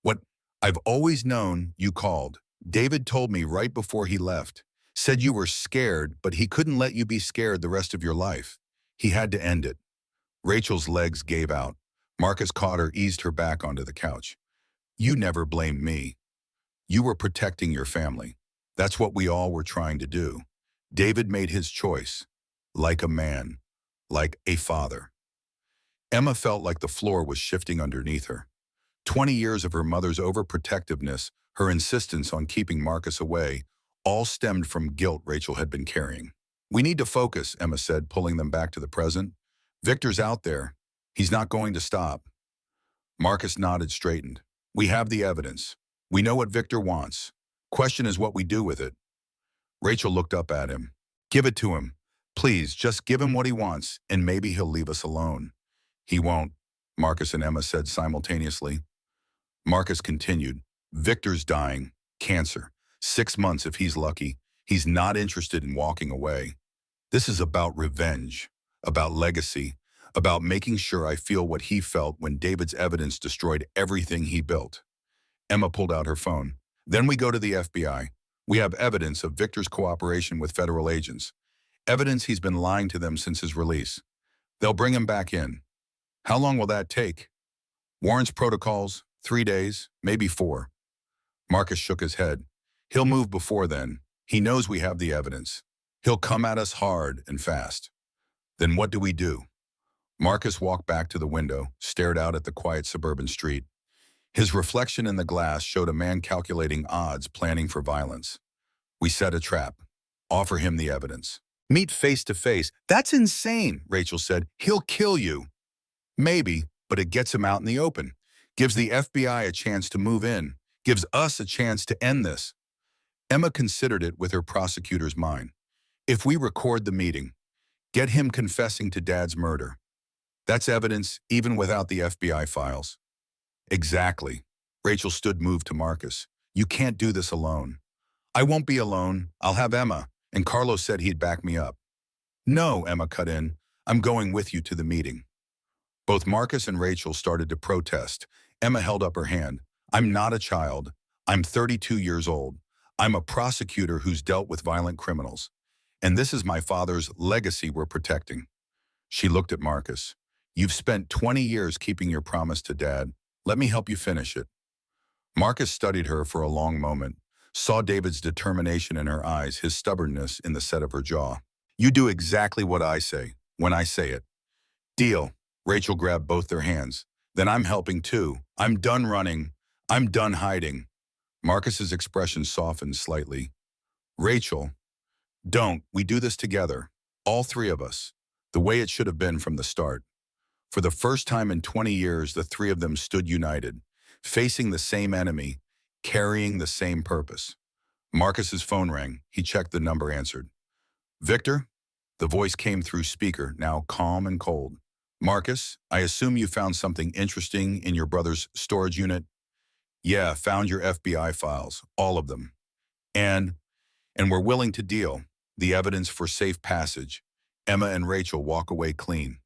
What I've always known, you called. David told me right before he left. Said you were scared, but he couldn't let you be scared the rest of your life. He had to end it. Rachel's legs gave out. Marcus caught her, eased her back onto the couch. You never blamed me. You were protecting your family. That's what we all were trying to do. David made his choice. Like a man. Like a father. Emma felt like the floor was shifting underneath her. 20 years of her mother's overprotectiveness, her insistence on keeping Marcus away, all stemmed from guilt Rachel had been carrying. We need to focus, Emma said, pulling them back to the present. Victor's out there. He's not going to stop. Marcus nodded, straightened. We have the evidence. We know what Victor wants. Question is what we do with it. Rachel looked up at him. Give it to him. Please, just give him what he wants, and maybe he'll leave us alone. He won't, Marcus and Emma said simultaneously. Marcus continued. Victor's dying. Cancer. 6 months if he's lucky. He's not interested in walking away. This is about revenge, about legacy, about making sure I feel what he felt when David's evidence destroyed everything he built. Emma pulled out her phone. Then we go to the FBI. We have evidence of Victor's cooperation with federal agents. Evidence he's been lying to them since his release. They'll bring him back in. How long will that take? Warrants, protocols, 3 days, maybe 4. Marcus shook his head. He'll move before then. He knows we have the evidence. He'll come at us hard and fast. Then what do we do? Marcus walked back to the window, stared out at the quiet suburban street. His reflection in the glass showed a man calculating odds, planning for violence. We set a trap. Offer him the evidence. Meet face to face. That's insane, Rachel said. He'll kill you. Maybe, but it gets him out in the open. Gives the FBI a chance to move in. Gives us a chance to end this. Emma considered it with her prosecutor's mind. If we record the meeting, get him confessing to Dad's murder. That's evidence even without the FBI files. Exactly. Rachel stood moved to Marcus. You can't do this alone. I won't be alone. I'll have Emma. And Carlos said he'd back me up. No, Emma cut in. I'm going with you to the meeting. Both Marcus and Rachel started to protest. Emma held up her hand. I'm not a child. I'm 32 years old. I'm a prosecutor who's dealt with violent criminals. And this is my father's legacy we're protecting. She looked at Marcus. You've spent 20 years keeping your promise to Dad. Let me help you finish it. Marcus studied her for a long moment, saw David's determination in her eyes, his stubbornness in the set of her jaw. You do exactly what I say, when I say it. Deal. Rachel grabbed both their hands. Then I'm helping too. I'm done running. I'm done hiding. Marcus's expression softened slightly. Rachel, don't. We do this together. All three of us. The way it should have been from the start. For the first time in 20 years, the three of them stood united, facing the same enemy, carrying the same purpose. Marcus's phone rang. He checked the number, answered. Victor? The voice came through speaker, now calm and cold. Marcus, I assume you found something interesting in your brother's storage unit? Yeah, found your FBI files, all of them. And we're willing to deal. The evidence for safe passage. Emma and Rachel walk away clean.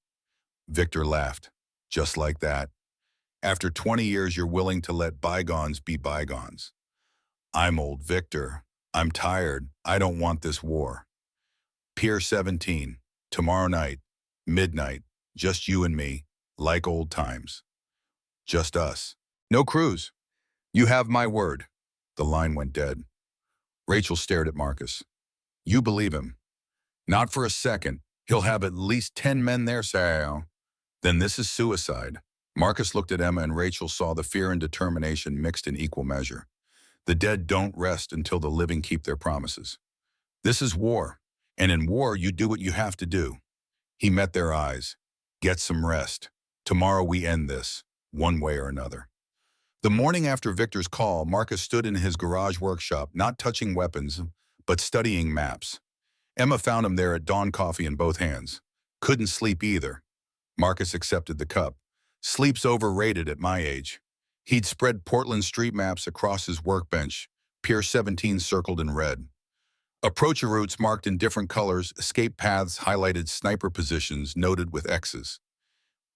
Victor laughed. Just like that. After 20 years, you're willing to let bygones be bygones. I'm old Victor. I'm tired. I don't want this war. Pier 17, tomorrow night, midnight, just you and me, like old times. Just us. No cruise. You have my word. The line went dead. Rachel stared at Marcus. You believe him? Not for a second. He'll have at least 10 men there, Sarah. Then this is suicide. Marcus looked at Emma and Rachel saw the fear and determination mixed in equal measure. The dead don't rest until the living keep their promises. This is war, and in war you do what you have to do. He met their eyes. Get some rest. Tomorrow we end this, one way or another. The morning after Victor's call, Marcus stood in his garage workshop, not touching weapons, but studying maps. Emma found him there at dawn, coffee in both hands. Couldn't sleep either. Marcus accepted the cup. Sleep's overrated at my age. He'd spread Portland street maps across his workbench, Pier 17 circled in red. Approach routes marked in different colors, escape paths highlighted, sniper positions noted with X's.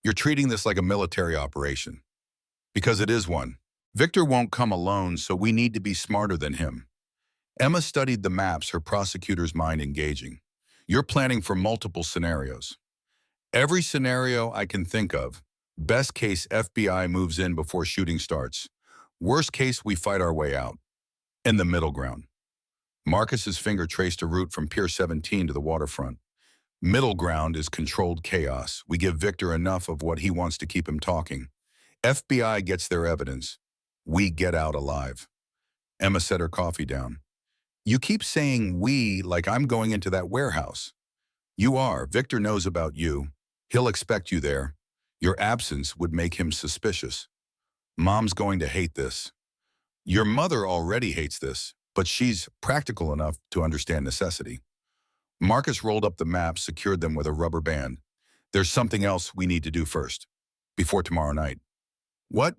You're treating this like a military operation. Because it is one. Victor won't come alone, so we need to be smarter than him. Emma studied the maps, her prosecutor's mind engaging. You're planning for multiple scenarios. Every scenario I can think of. Best case, FBI moves in before shooting starts. Worst case, we fight our way out. In the middle ground. Marcus's finger traced a route from Pier 17 to the waterfront. Middle ground is controlled chaos. We give Victor enough of what he wants to keep him talking. FBI gets their evidence. We get out alive. Emma set her coffee down. You keep saying we like I'm going into that warehouse. You are. Victor knows about you. He'll expect you there. Your absence would make him suspicious. Mom's going to hate this. Your mother already hates this, but she's practical enough to understand necessity. Marcus rolled up the maps, secured them with a rubber band. There's something else we need to do first, before tomorrow night. What?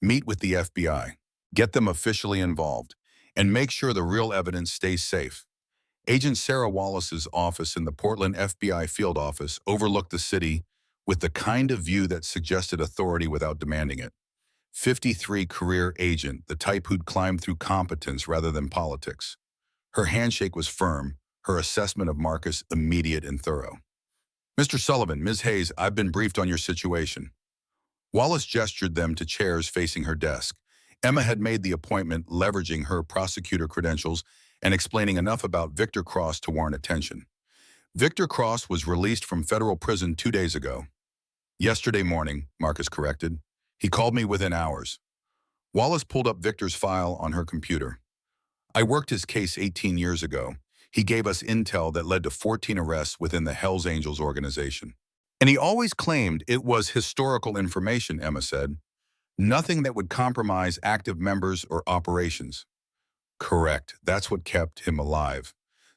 Meet with the FBI. Get them officially involved, and make sure the real evidence stays safe. Agent Sarah Wallace's office in the Portland FBI field office overlooked the city with the kind of view that suggested authority without demanding it. 53 career agent, the type who'd climbed through competence rather than politics. Her handshake was firm, her assessment of Marcus immediate and thorough. Mr. Sullivan, Ms. Hayes, I've been briefed on your situation. Wallace gestured them to chairs facing her desk. Emma had made the appointment leveraging her prosecutor credentials and explaining enough about Victor Cross to warrant attention. Victor Cross was released from federal prison 2 days ago. Yesterday morning, Marcus corrected. He called me within hours. Wallace pulled up Victor's file on her computer. I worked his case 18 years ago. He gave us intel that led to 14 arrests within the Hells Angels organization. And he always claimed it was historical information, Emma said. Nothing that would compromise active members or operations. Correct. That's what kept him alive.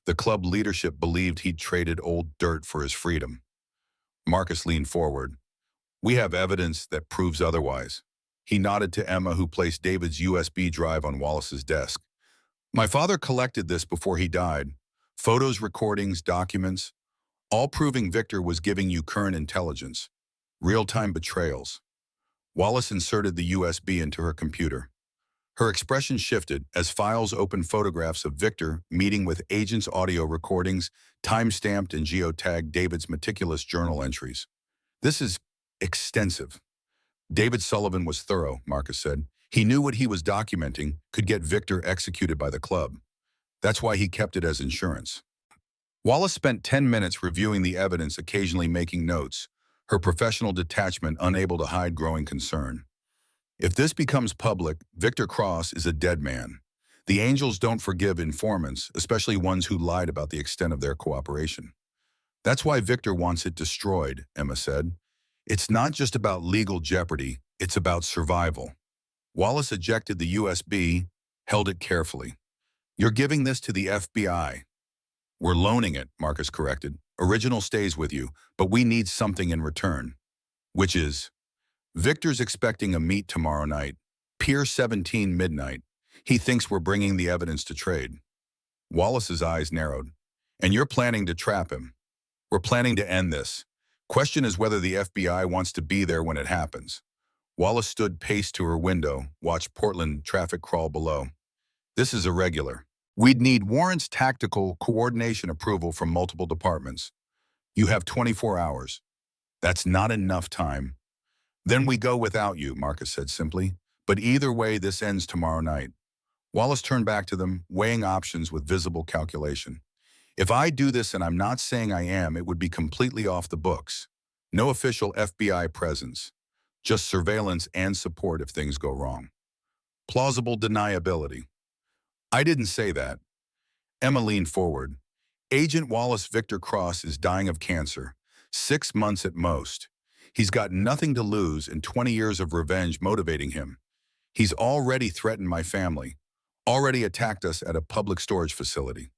The club leadership believed he'd traded old dirt for his freedom. Marcus leaned forward. We have evidence that proves otherwise. He nodded to Emma, who placed David's USB drive on Wallace's desk. My father collected this before he died. Photos, recordings, documents, all proving Victor was giving you current intelligence. Real-time betrayals. Wallace inserted the USB into her computer. Her expression shifted as files opened photographs of Victor meeting with agents, audio recordings, time-stamped and geotagged David's meticulous journal entries. This is extensive. David Sullivan was thorough, Marcus said. He knew what he was documenting could get Victor executed by the club. That's why he kept it as insurance. Wallace spent 10 minutes reviewing the evidence, occasionally making notes, her professional detachment unable to hide growing concern. If this becomes public, Victor Cross is a dead man. The Angels don't forgive informants, especially ones who lied about the extent of their cooperation. That's why Victor wants it destroyed, Emma said. It's not just about legal jeopardy, it's about survival. Wallace ejected the USB, held it carefully. You're giving this to the FBI. We're loaning it, Marcus corrected. Original stays with you, but we need something in return. Which is, Victor's expecting a meet tomorrow night, Pier 17 midnight. He thinks we're bringing the evidence to trade. Wallace's eyes narrowed. And you're planning to trap him. We're planning to end this. Question is whether the FBI wants to be there when it happens. Wallace stood paced to her window, watched Portland traffic crawl below. This is irregular. We'd need warrants, tactical coordination approval from multiple departments. You have 24 hours. That's not enough time. Then we go without you, Marcus said simply. But either way, this ends tomorrow night. Wallace turned back to them, weighing options with visible calculation. If I do this, and I'm not saying I am, it would be completely off the books. No official FBI presence. Just surveillance and support if things go wrong. Plausible deniability. I didn't say that. Emma leaned forward. Agent Wallace Victor Cross is dying of cancer. 6 months at most. He's got nothing to lose and 20 years of revenge motivating him. He's already threatened my family. Already attacked us at a public storage facility.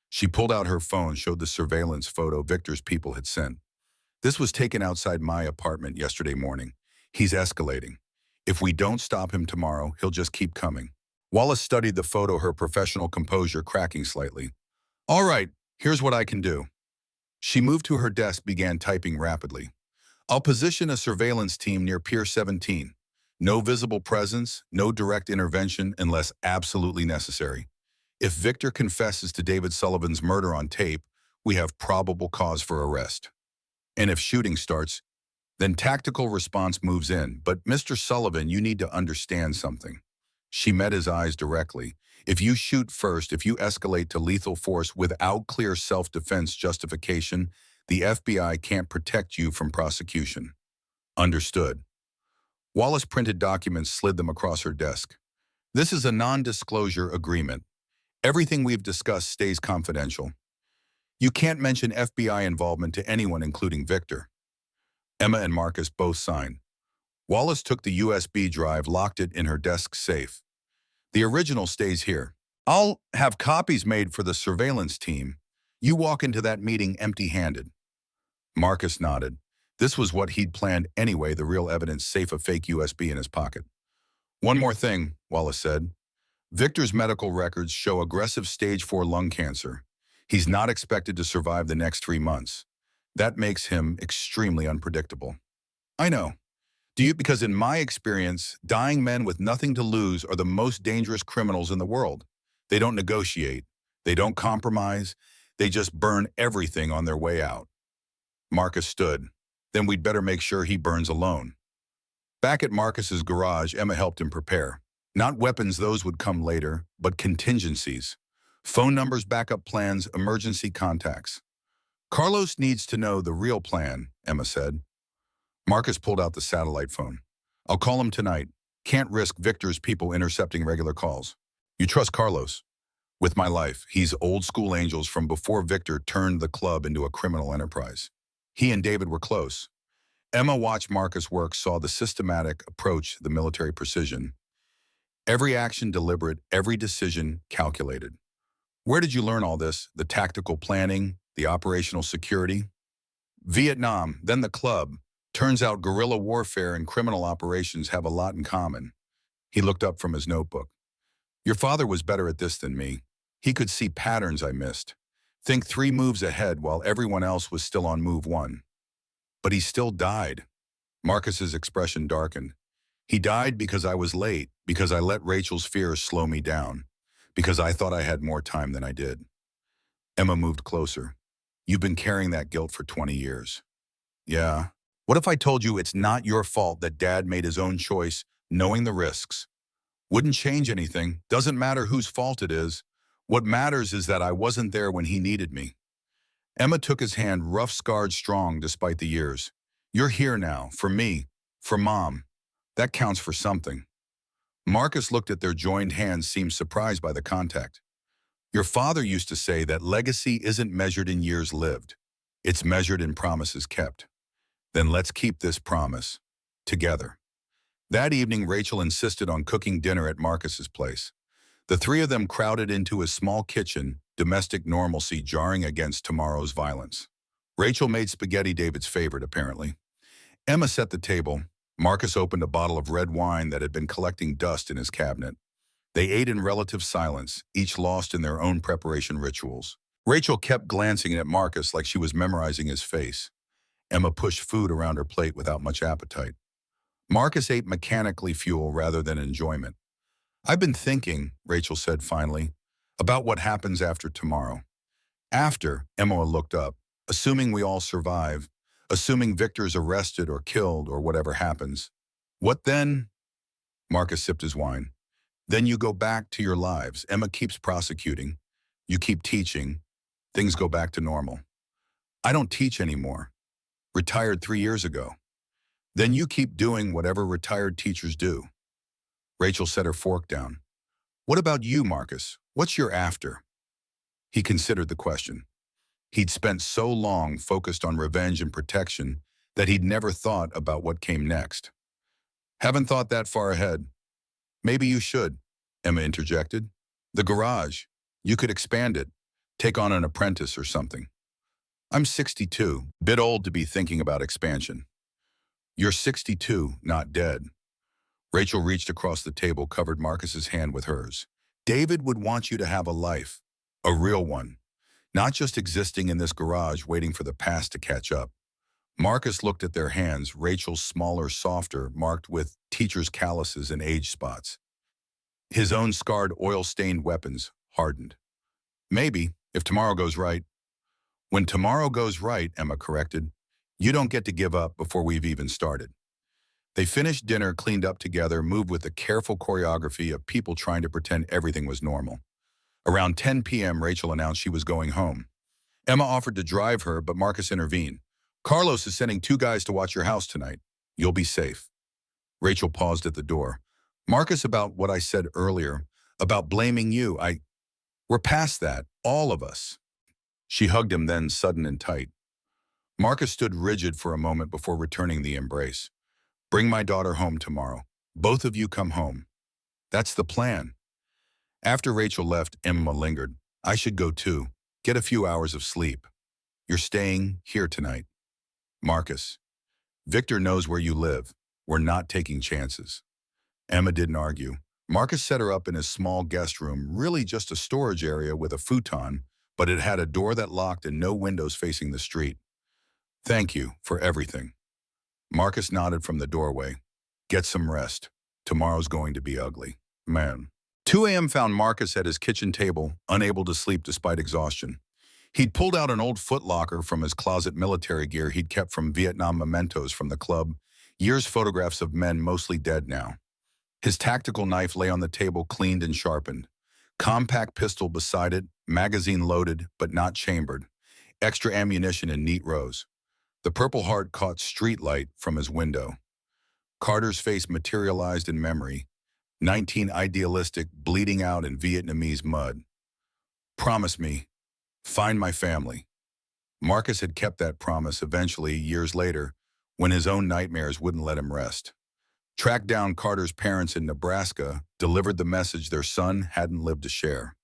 She pulled out her phone, showed the surveillance photo Victor's people had sent. This was taken outside my apartment yesterday morning. He's escalating. If we don't stop him tomorrow, he'll just keep coming. Wallace studied the photo, her professional composure cracking slightly. All right, here's what I can do. She moved to her desk, began typing rapidly. I'll position a surveillance team near Pier 17. No visible presence, no direct intervention unless absolutely necessary. If Victor confesses to David Sullivan's murder on tape, we have probable cause for arrest. And if shooting starts, then tactical response moves in. But Mr. Sullivan, you need to understand something. She met his eyes directly. If you shoot first, if you escalate to lethal force without clear self-defense justification, the FBI can't protect you from prosecution. Understood. Wallace printed documents, slid them across her desk. This is a non-disclosure agreement. Everything we've discussed stays confidential. You can't mention FBI involvement to anyone, including Victor. Emma and Marcus both signed. Wallace took the USB drive, locked it in her desk safe. The original stays here. I'll have copies made for the surveillance team. You walk into that meeting empty-handed. Marcus nodded. This was what he'd planned anyway, the real evidence safe, a fake USB in his pocket. One more thing, Wallace said. Victor's medical records show aggressive stage 4 lung cancer. He's not expected to survive the next 3 months. That makes him extremely unpredictable. I know. Because in my experience, dying men with nothing to lose are the most dangerous criminals in the world. They don't negotiate. They don't compromise. They just burn everything on their way out. Marcus stood. Then we'd better make sure he burns alone. Back at Marcus's garage, Emma helped him prepare. Not weapons, those would come later, but contingencies. Phone numbers, backup plans, emergency contacts. Carlos needs to know the real plan, Emma said. Marcus pulled out the satellite phone. I'll call him tonight. Can't risk Victor's people intercepting regular calls. You trust Carlos? With my life, he's old school angels from before Victor turned the club into a criminal enterprise. He and David were close. Emma watched Marcus work, saw the systematic approach, the military precision. Every action deliberate, every decision calculated. Where did you learn all this? The tactical planning, the operational security? Vietnam, then the club. Turns out guerrilla warfare and criminal operations have a lot in common. He looked up from his notebook. Your father was better at this than me. He could see patterns I missed. Think 3 moves ahead while everyone else was still on move 1. But he still died. Marcus's expression darkened. He died because I was late, because I let Rachel's fears slow me down, because I thought I had more time than I did. Emma moved closer. You've been carrying that guilt for 20 years. Yeah. What if I told you it's not your fault that Dad made his own choice, knowing the risks? Wouldn't change anything. Doesn't matter whose fault it is. What matters is that I wasn't there when he needed me. Emma took his hand, rough, scarred, strong despite the years. You're here now, for me, for Mom. That counts for something. Marcus looked at their joined hands, seemed surprised by the contact. Your father used to say that legacy isn't measured in years lived. It's measured in promises kept. Then let's keep this promise. Together. That evening, Rachel insisted on cooking dinner at Marcus's place. The 3 of them crowded into his small kitchen, domestic normalcy jarring against tomorrow's violence. Rachel made spaghetti, David's favorite, apparently. Emma set the table. Marcus opened a bottle of red wine that had been collecting dust in his cabinet. They ate in relative silence, each lost in their own preparation rituals. Rachel kept glancing at Marcus like she was memorizing his face. Emma pushed food around her plate without much appetite. Marcus ate mechanically, fuel rather than enjoyment. I've been thinking, Rachel said finally, about what happens after tomorrow. After, Emma looked up, assuming we all survive, assuming Victor's arrested or killed or whatever happens. What then? Marcus sipped his wine. Then you go back to your lives. Emma keeps prosecuting. You keep teaching. Things go back to normal. I don't teach anymore. Retired 3 years ago. Then you keep doing whatever retired teachers do. Rachel set her fork down. What about you, Marcus? What's your after? He considered the question. He'd spent so long focused on revenge and protection that he'd never thought about what came next. Haven't thought that far ahead. Maybe you should, Emma interjected. The garage. You could expand it. Take on an apprentice or something. I'm 62, bit old to be thinking about expansion. You're 62, not dead. Rachel reached across the table, covered Marcus's hand with hers. David would want you to have a life, a real one, not just existing in this garage waiting for the past to catch up. Marcus looked at their hands, Rachel's smaller, softer, marked with teacher's calluses and age spots. His own scarred, oil-stained weapons hardened. Maybe, if tomorrow goes right. When tomorrow goes right, Emma corrected, you don't get to give up before we've even started. They finished dinner, cleaned up together, moved with a careful choreography of people trying to pretend everything was normal. Around 10 p.m., Rachel announced she was going home. Emma offered to drive her, but Marcus intervened. Carlos is sending 2 guys to watch your house tonight. You'll be safe. Rachel paused at the door. Marcus, about what I said earlier, about blaming you, we're past that, all of us. She hugged him, then sudden and tight. Marcus stood rigid for a moment before returning the embrace. Bring my daughter home tomorrow. Both of you come home. That's the plan. After Rachel left, Emma lingered. I should go too. Get a few hours of sleep. You're staying here tonight. Marcus. Victor knows where you live. We're not taking chances. Emma didn't argue. Marcus set her up in his small guest room, really just a storage area with a futon, but it had a door that locked and no windows facing the street. Thank you for everything. Marcus nodded from the doorway. Get some rest. Tomorrow's going to be ugly. Man. 2 a.m. found Marcus at his kitchen table, unable to sleep despite exhaustion. He'd pulled out an old footlocker from his closet, military gear he'd kept from Vietnam, mementos from the club. Years photographs of men mostly dead now. His tactical knife lay on the table cleaned and sharpened. Compact pistol beside it, magazine loaded but not chambered. Extra ammunition in neat rows. The Purple Heart caught street light from his window. Carter's face materialized in memory. 19 idealistic, bleeding out in Vietnamese mud. Promise me, find my family. Marcus had kept that promise eventually, years later, when his own nightmares wouldn't let him rest. Tracked down Carter's parents in Nebraska, delivered the message their son hadn't lived to share.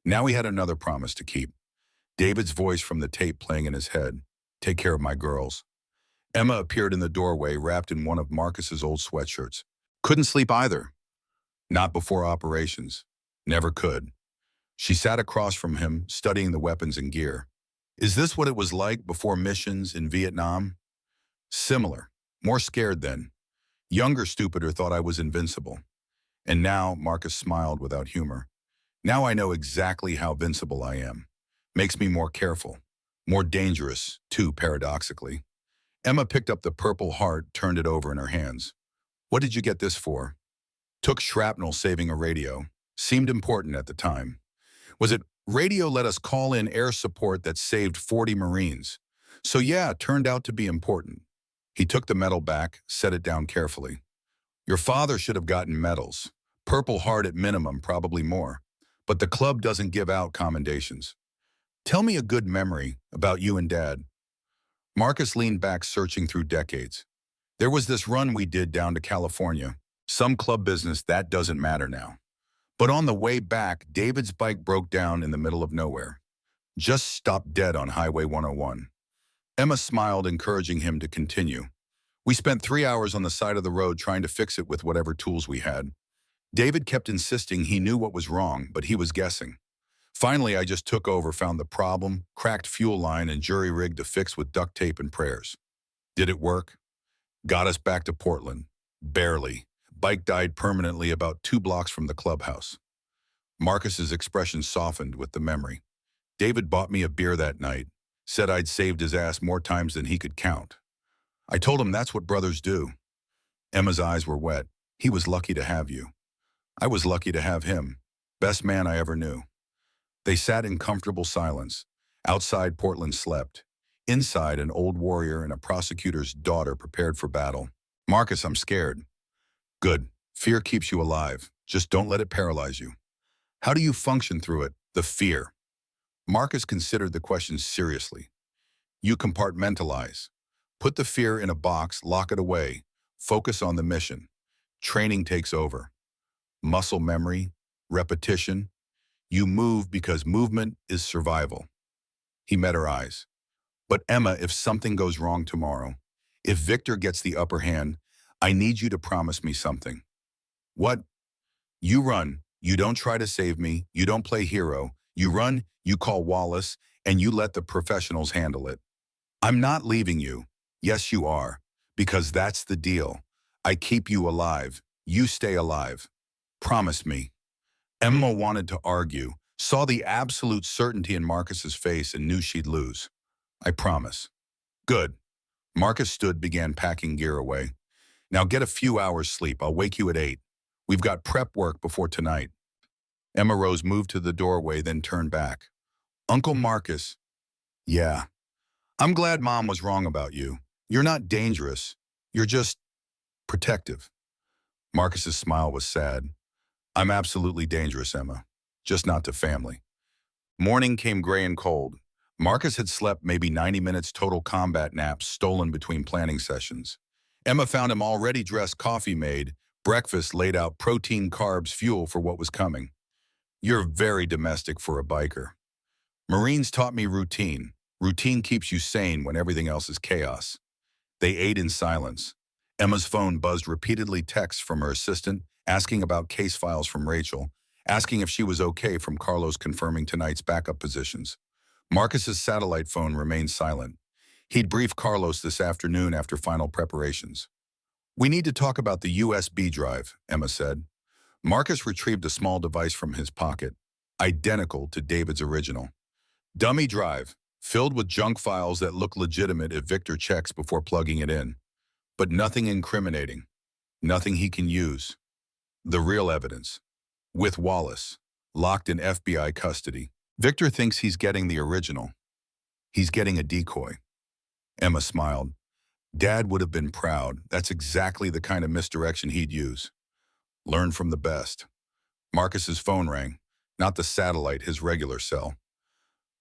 Now he had another promise to keep. David's voice from the tape playing in his head. Take care of my girls. Emma appeared in the doorway, wrapped in one of Marcus's old sweatshirts. Couldn't sleep either. Not before operations. Never could. She sat across from him, studying the weapons and gear. Is this what it was like before missions in Vietnam? Similar. More scared then. Younger, stupider thought I was invincible. And now, Marcus smiled without humor. Now I know exactly how invincible I am. Makes me more careful. More dangerous, too, paradoxically. Emma picked up the Purple Heart, turned it over in her hands. What did you get this for? Took shrapnel saving a radio. Seemed important at the time. Was it radio let us call in air support that saved 40 Marines? So yeah, it turned out to be important. He took the medal back, set it down carefully. Your father should have gotten medals. Purple Heart at minimum, probably more. But the club doesn't give out commendations. Tell me a good memory about you and Dad. Marcus leaned back, searching through decades. There was this run we did down to California. Some club business that doesn't matter now. But on the way back, David's bike broke down in the middle of nowhere. Just stopped dead on Highway 101. Emma smiled, encouraging him to continue. We spent 3 hours on the side of the road trying to fix it with whatever tools we had. David kept insisting he knew what was wrong, but he was guessing. Finally, I just took over, found the problem, cracked fuel line, and jury-rigged to fix with duct tape and prayers. Did it work? Got us back to Portland. Barely. Bike died permanently about 2 blocks from the clubhouse. Marcus's expression softened with the memory. David bought me a beer that night, said I'd saved his ass more times than he could count. I told him that's what brothers do. Emma's eyes were wet. He was lucky to have you. I was lucky to have him. Best man I ever knew. They sat in comfortable silence. Outside, Portland slept. Inside, an old warrior and a prosecutor's daughter prepared for battle. Marcus, I'm scared. Good. Fear keeps you alive. Just don't let it paralyze you. How do you function through it? The fear. Marcus considered the question seriously. You compartmentalize. Put the fear in a box, lock it away. Focus on the mission. Training takes over. Muscle memory, repetition. You move because movement is survival. He met her eyes. But Emma, if something goes wrong tomorrow, if Victor gets the upper hand, I need you to promise me something. What? You run. You don't try to save me. You don't play hero. You run, you call Wallace, and you let the professionals handle it. I'm not leaving you. Yes, you are. Because that's the deal. I keep you alive. You stay alive. Promise me. Emma wanted to argue, saw the absolute certainty in Marcus's face and knew she'd lose. I promise. Good. Marcus stood, began packing gear away. Now get a few hours sleep. I'll wake you at 8. We've got prep work before tonight. Emma Rose moved to the doorway, then turned back. Uncle Marcus. Yeah. I'm glad Mom was wrong about you. You're not dangerous. You're just protective. Marcus's smile was sad. I'm absolutely dangerous, Emma. Just not to family. Morning came gray and cold. Marcus had slept maybe 90 minutes total combat naps stolen between planning sessions. Emma found him already dressed, coffee made, breakfast laid out, protein, carbs, fuel for what was coming. You're very domestic for a biker. Marines taught me routine. Routine keeps you sane when everything else is chaos. They ate in silence. Emma's phone buzzed repeatedly, texts from her assistant, asking about case files from Rachel, asking if she was okay from Carlos, confirming tonight's backup positions. Marcus's satellite phone remained silent. He'd brief Carlos this afternoon after final preparations. We need to talk about the USB drive, Emma said. Marcus retrieved a small device from his pocket, identical to David's original. Dummy drive, filled with junk files that look legitimate if Victor checks before plugging it in. but nothing incriminating, nothing he can use. The real evidence. With Wallace, locked in FBI custody. Victor thinks he's getting the original. He's getting a decoy. Emma smiled. Dad would have been proud. That's exactly the kind of misdirection he'd use. Learn from the best. Marcus's phone rang, not the satellite, his regular cell.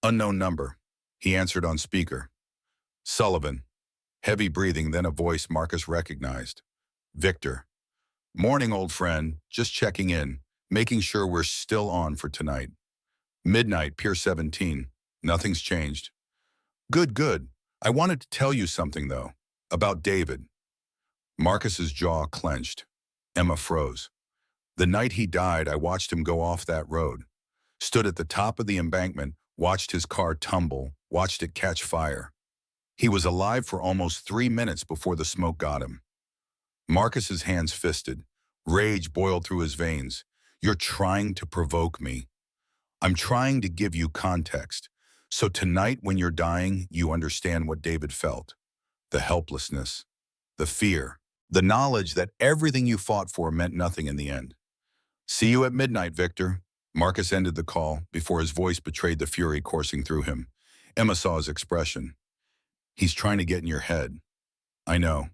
Unknown number. He answered on speaker. Sullivan. Heavy breathing, then a voice Marcus recognized. Victor. Morning, old friend. Just checking in, making sure we're still on for tonight. Midnight, Pier 17. Nothing's changed. Good, good. I wanted to tell you something, though, about David. Marcus's jaw clenched. Emma froze. The night he died, I watched him go off that road. Stood at the top of the embankment, watched his car tumble, watched it catch fire. He was alive for almost 3 minutes before the smoke got him. Marcus's hands fisted. Rage boiled through his veins. You're trying to provoke me. I'm trying to give you context. So tonight when you're dying, you understand what David felt. The helplessness, the fear, the knowledge that everything you fought for meant nothing in the end. See you at midnight, Victor. Marcus ended the call before his voice betrayed the fury coursing through him. Emma saw his expression. He's trying to get in your head. I know.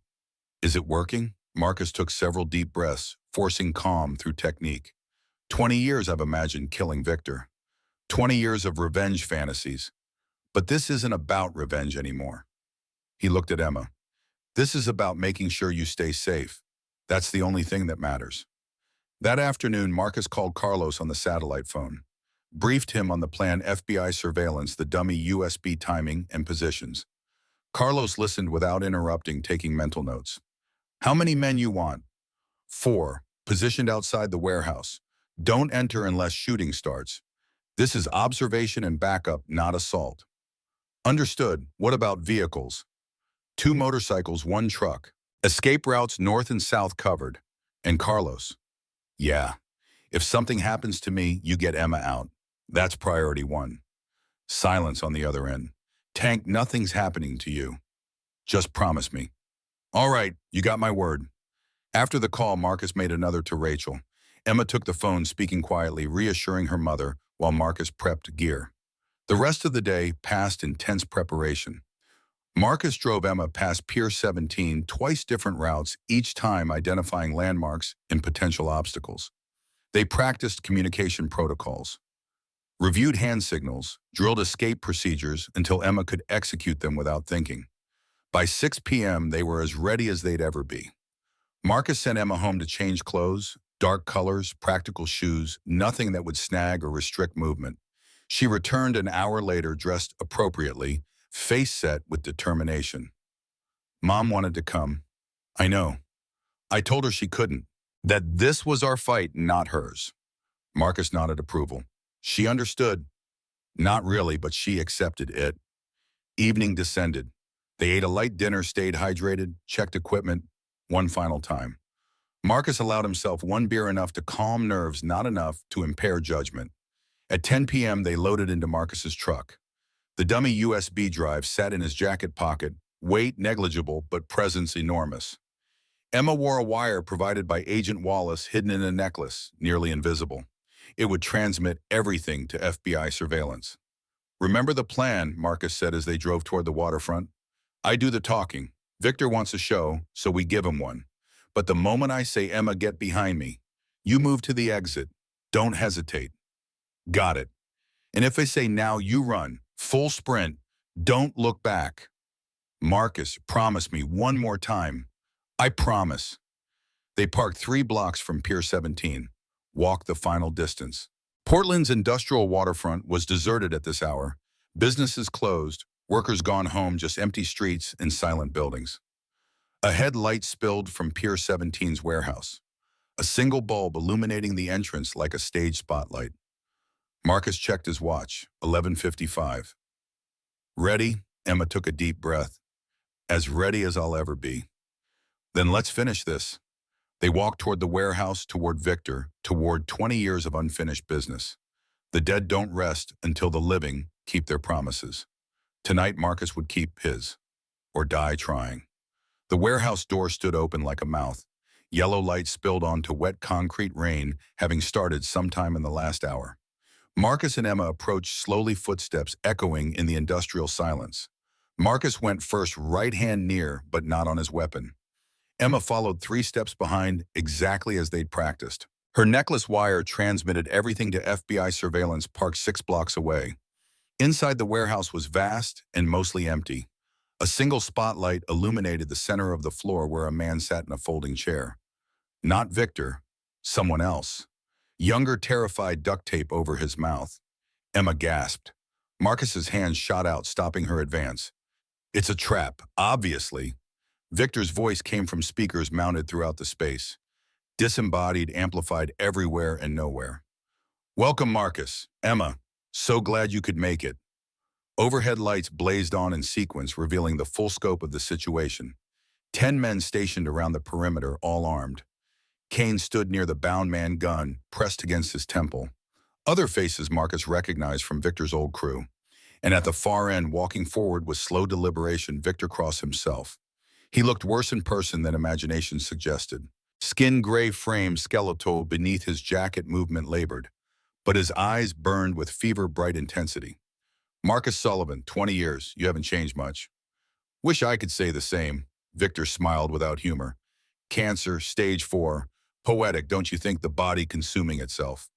Is it working? Marcus took several deep breaths, forcing calm through technique. 20 years I've imagined killing Victor. 20 years of revenge fantasies. But this isn't about revenge anymore. He looked at Emma. This is about making sure you stay safe. That's the only thing that matters. That afternoon, Marcus called Carlos on the satellite phone, briefed him on the planned FBI surveillance, the dummy USB timing and positions. Carlos listened without interrupting, taking mental notes. How many men you want? 4, positioned outside the warehouse. Don't enter unless shooting starts. This is observation and backup, not assault. Understood. What about vehicles? 2 motorcycles, 1 truck. Escape routes north and south covered. And Carlos. Yeah. If something happens to me, you get Emma out. That's priority 1. Silence on the other end. Tank, nothing's happening to you. Just promise me. All right, you got my word. After the call, Marcus made another to Rachel. Emma took the phone, speaking quietly, reassuring her mother while Marcus prepped gear. The rest of the day passed in tense preparation. Marcus drove Emma past Pier 17, twice different routes, each time identifying landmarks and potential obstacles. They practiced communication protocols, reviewed hand signals, drilled escape procedures until Emma could execute them without thinking. By 6 p.m., they were as ready as they'd ever be. Marcus sent Emma home to change clothes, dark colors, practical shoes, nothing that would snag or restrict movement. She returned an hour later dressed appropriately, face set with determination. Mom wanted to come. I know. I told her she couldn't. That this was our fight, not hers. Marcus nodded approval. She understood. Not really, but she accepted it. Evening descended. They ate a light dinner, stayed hydrated, checked equipment, one final time. Marcus allowed himself 1 beer, enough to calm nerves, not enough to impair judgment. At 10 p.m., they loaded into Marcus's truck. The dummy USB drive sat in his jacket pocket, weight negligible but presence enormous. Emma wore a wire provided by Agent Wallace hidden in a necklace, nearly invisible. It would transmit everything to FBI surveillance. Remember the plan, Marcus said as they drove toward the waterfront. I do the talking. Victor wants a show, so we give him one. But the moment I say, Emma, get behind me, you move to the exit. Don't hesitate. Got it. And if I say now, you run. Full sprint. Don't look back. Marcus, promise me one more time. I promise. They parked 3 blocks from Pier 17. Walked the final distance. Portland's industrial waterfront was deserted at this hour. Businesses closed. Workers gone home, just empty streets and silent buildings. A headlight spilled from Pier 17's warehouse. A single bulb illuminating the entrance like a stage spotlight. Marcus checked his watch, 11:55. Ready? Emma took a deep breath. As ready as I'll ever be. Then let's finish this. They walked toward the warehouse, toward Victor, toward 20 years of unfinished business. The dead don't rest until the living keep their promises. Tonight, Marcus would keep his, or die trying. The warehouse door stood open like a mouth. Yellow light spilled onto wet concrete rain, having started sometime in the last hour. Marcus and Emma approached slowly, footsteps echoing in the industrial silence. Marcus went first, right hand near, but not on his weapon. Emma followed 3 steps behind, exactly as they'd practiced. Her necklace wire transmitted everything to FBI surveillance parked 6 blocks away. Inside the warehouse was vast and mostly empty. A single spotlight illuminated the center of the floor where a man sat in a folding chair. Not Victor, someone else. Younger, terrified, duct tape over his mouth. Emma gasped. Marcus's hand shot out, stopping her advance. "It's a trap, obviously." Victor's voice came from speakers mounted throughout the space. Disembodied, amplified everywhere and nowhere. "Welcome, Marcus. Emma, so glad you could make it." Overhead lights blazed on in sequence, revealing the full scope of the situation. 10 men stationed around the perimeter, all armed. Kane stood near the bound man, gun pressed against his temple. Other faces Marcus recognized from Victor's old crew. And at the far end, walking forward with slow deliberation, Victor Cross himself. He looked worse in person than imagination suggested. Skin gray frame, skeletal beneath his jacket, movement labored, but his eyes burned with fever-bright intensity. "Marcus Sullivan, 20 years, you haven't changed much." "Wish I could say the same." Victor smiled without humor. "Cancer, stage 4. Poetic, don't you think, the body consuming itself?"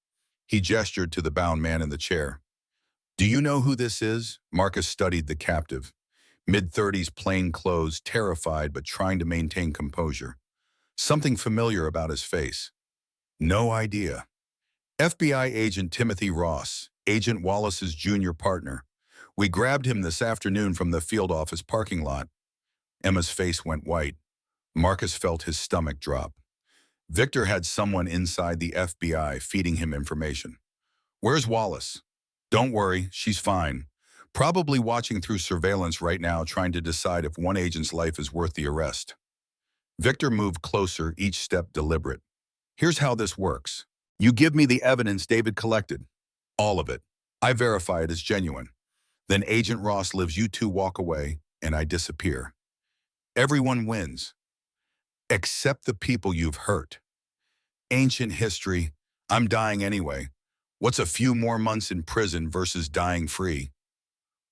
He gestured to the bound man in the chair. "Do you know who this is?" Marcus studied the captive. Mid-30s, plain clothes, terrified but trying to maintain composure. Something familiar about his face. "No idea." "FBI agent Timothy Ross, Agent Wallace's junior partner. We grabbed him this afternoon from the field office parking lot." Emma's face went white. Marcus felt his stomach drop. Victor had someone inside the FBI feeding him information. "Where's Wallace?" "Don't worry, she's fine. Probably watching through surveillance right now, trying to decide if one agent's life is worth the arrest." Victor moved closer, each step deliberate. "Here's how this works. You give me the evidence David collected. All of it. I verify it as genuine. Then Agent Ross lives, you two walk away, and I disappear. Everyone wins. Except the people you've hurt. Ancient history. I'm dying anyway. What's a few more months in prison versus dying free?"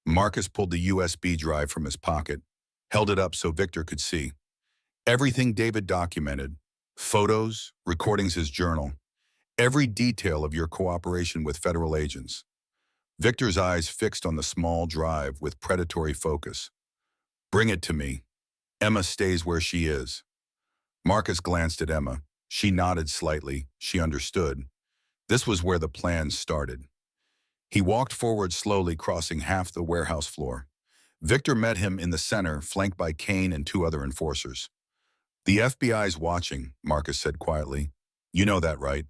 Marcus pulled the USB drive from his pocket, held it up so Victor could see. Everything David documented. Photos, recordings, his journal. Every detail of your cooperation with federal agents. Victor's eyes fixed on the small drive with predatory focus. "Bring it to me. Emma stays where she is." Marcus glanced at Emma. She nodded slightly. She understood. This was where the plan started. He walked forward slowly, crossing half the warehouse floor. Victor met him in the center, flanked by Kane and 2 other enforcers. "The FBI's watching," Marcus said quietly. "You know that, right?"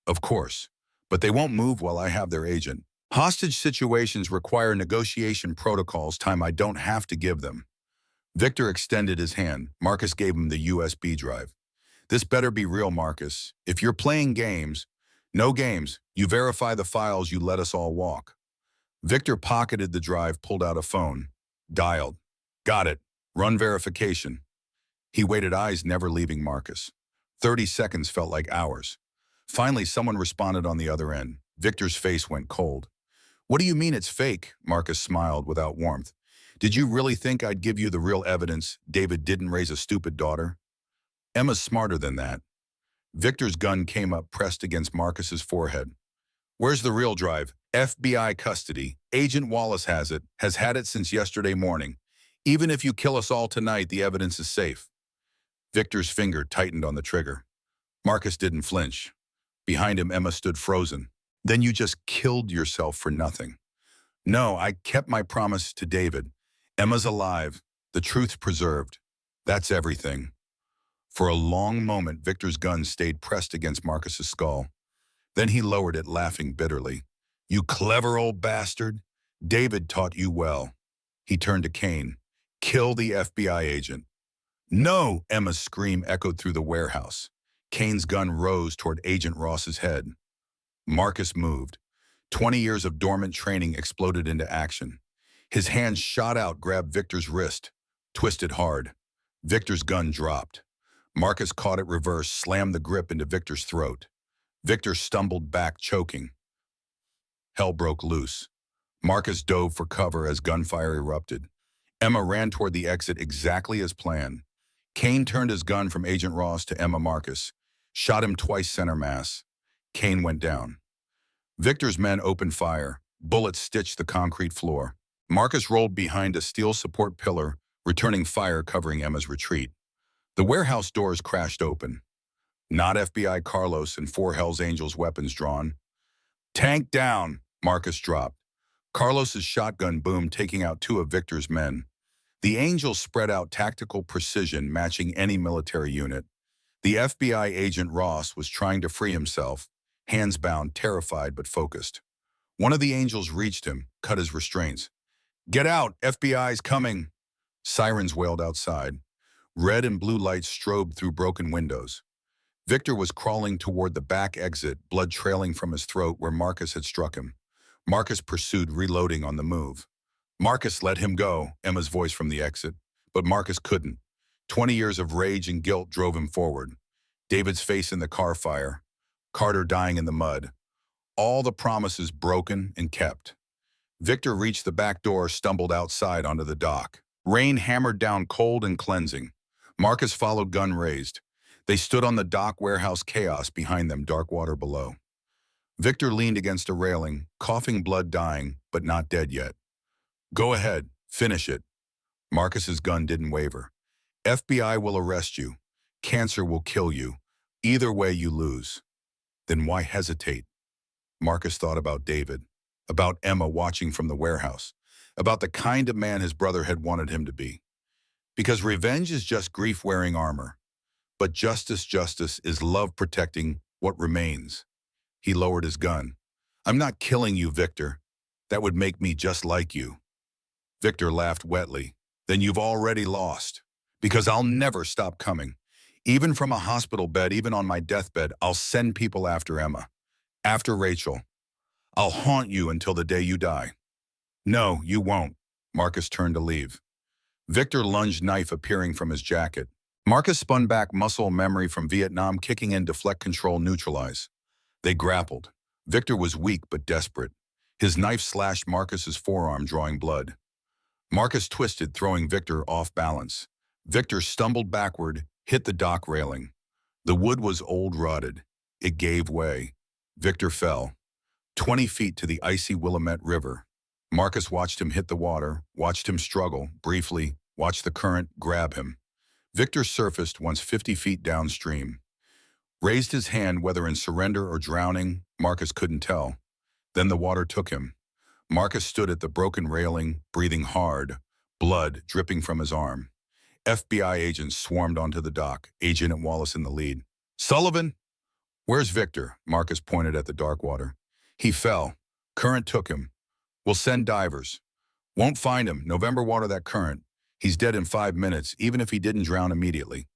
"Of course. But they won't move while I have their agent. Hostage situations require negotiation protocols, time I don't have to give them." Victor extended his hand. Marcus gave him the USB drive. "This better be real, Marcus. If you're playing games, no games. You verify the files, you let us all walk." Victor pocketed the drive, pulled out a phone. Dialed. "Got it. Run verification." He waited, eyes never leaving Marcus. 30 seconds felt like hours. Finally, someone responded on the other end. Victor's face went cold. "What do you mean it's fake?" Marcus smiled without warmth. "Did you really think I'd give you the real evidence David didn't raise a stupid daughter? Emma's smarter than that." Victor's gun came up, pressed against Marcus's forehead. "Where's the real drive?" "FBI custody. Agent Wallace has it, has had it since yesterday morning. Even if you kill us all tonight, the evidence is safe." Victor's finger tightened on the trigger. Marcus didn't flinch. Behind him, Emma stood frozen. "Then you just killed yourself for nothing." "No, I kept my promise to David. Emma's alive. The truth's preserved. That's everything." For a long moment, Victor's gun stayed pressed against Marcus's skull. Then he lowered it, laughing bitterly. "You clever old bastard. David taught you well." He turned to Kane. "Kill the FBI agent." "No!" Emma's scream echoed through the warehouse. Kane's gun rose toward Agent Ross's head. Marcus moved. 20 years of dormant training exploded into action. His hand shot out, grabbed Victor's wrist, twisted hard. Victor's gun dropped. Marcus caught it reverse, slammed the grip into Victor's throat. Victor stumbled back, choking. Hell broke loose. Marcus dove for cover as gunfire erupted. Emma ran toward the exit exactly as planned. Kane turned his gun from Agent Ross to Emma Marcus, shot him twice center mass. Kane went down. Victor's men opened fire. Bullets stitched the concrete floor. Marcus rolled behind a steel support pillar, returning fire covering Emma's retreat. The warehouse doors crashed open. Not FBI Carlos and 4 Hells Angels weapons drawn. Tank down, Marcus dropped. Carlos's shotgun boomed, taking out 2 of Victor's men. The Angels spread out tactical precision matching any military unit. The FBI agent Ross was trying to free himself, hands bound, terrified but focused. One of the Angels reached him, cut his restraints. Get out, FBI's coming. Sirens wailed outside. Red and blue lights strobed through broken windows. Victor was crawling toward the back exit, blood trailing from his throat where Marcus had struck him. Marcus pursued, reloading on the move. Marcus let him go, Emma's voice from the exit, but Marcus couldn't. 20 years of rage and guilt drove him forward. David's face in the car fire. Carter dying in the mud. All the promises broken and kept. Victor reached the back door, stumbled outside onto the dock. Rain hammered down cold and cleansing. Marcus followed, gun raised. They stood on the dock, warehouse chaos behind them, dark water below. Victor leaned against a railing, coughing blood, dying, but not dead yet. Go ahead, finish it. Marcus's gun didn't waver. FBI will arrest you. Cancer will kill you. Either way, you lose. Then why hesitate? Marcus thought about David, about Emma watching from the warehouse, about the kind of man his brother had wanted him to be. Because revenge is just grief wearing armor. But justice is love protecting what remains. He lowered his gun. I'm not killing you, Victor. That would make me just like you. Victor laughed wetly. Then you've already lost. Because I'll never stop coming. Even from a hospital bed, even on my deathbed, I'll send people after Emma. After Rachel. I'll haunt you until the day you die. No, you won't. Marcus turned to leave. Victor lunged, knife appearing from his jacket. Marcus spun back, muscle memory from Vietnam kicking in, deflect, control, neutralize. They grappled. Victor was weak but desperate. His knife slashed Marcus's forearm, drawing blood. Marcus twisted, throwing Victor off balance. Victor stumbled backward, hit the dock railing. The wood was old, rotted. It gave way. Victor fell. 20 feet to the icy Willamette River. Marcus watched him hit the water, watched him struggle, briefly, watched the current grab him. Victor surfaced once 50 feet downstream. Raised his hand, whether in surrender or drowning, Marcus couldn't tell. Then the water took him. Marcus stood at the broken railing, breathing hard, blood dripping from his arm. FBI agents swarmed onto the dock, Agent Wallace in the lead. Sullivan! Where's Victor? Marcus pointed at the dark water. He fell. Current took him. We'll send divers. Won't find him. November water that current. He's dead in 5 minutes, even if he didn't drown immediately.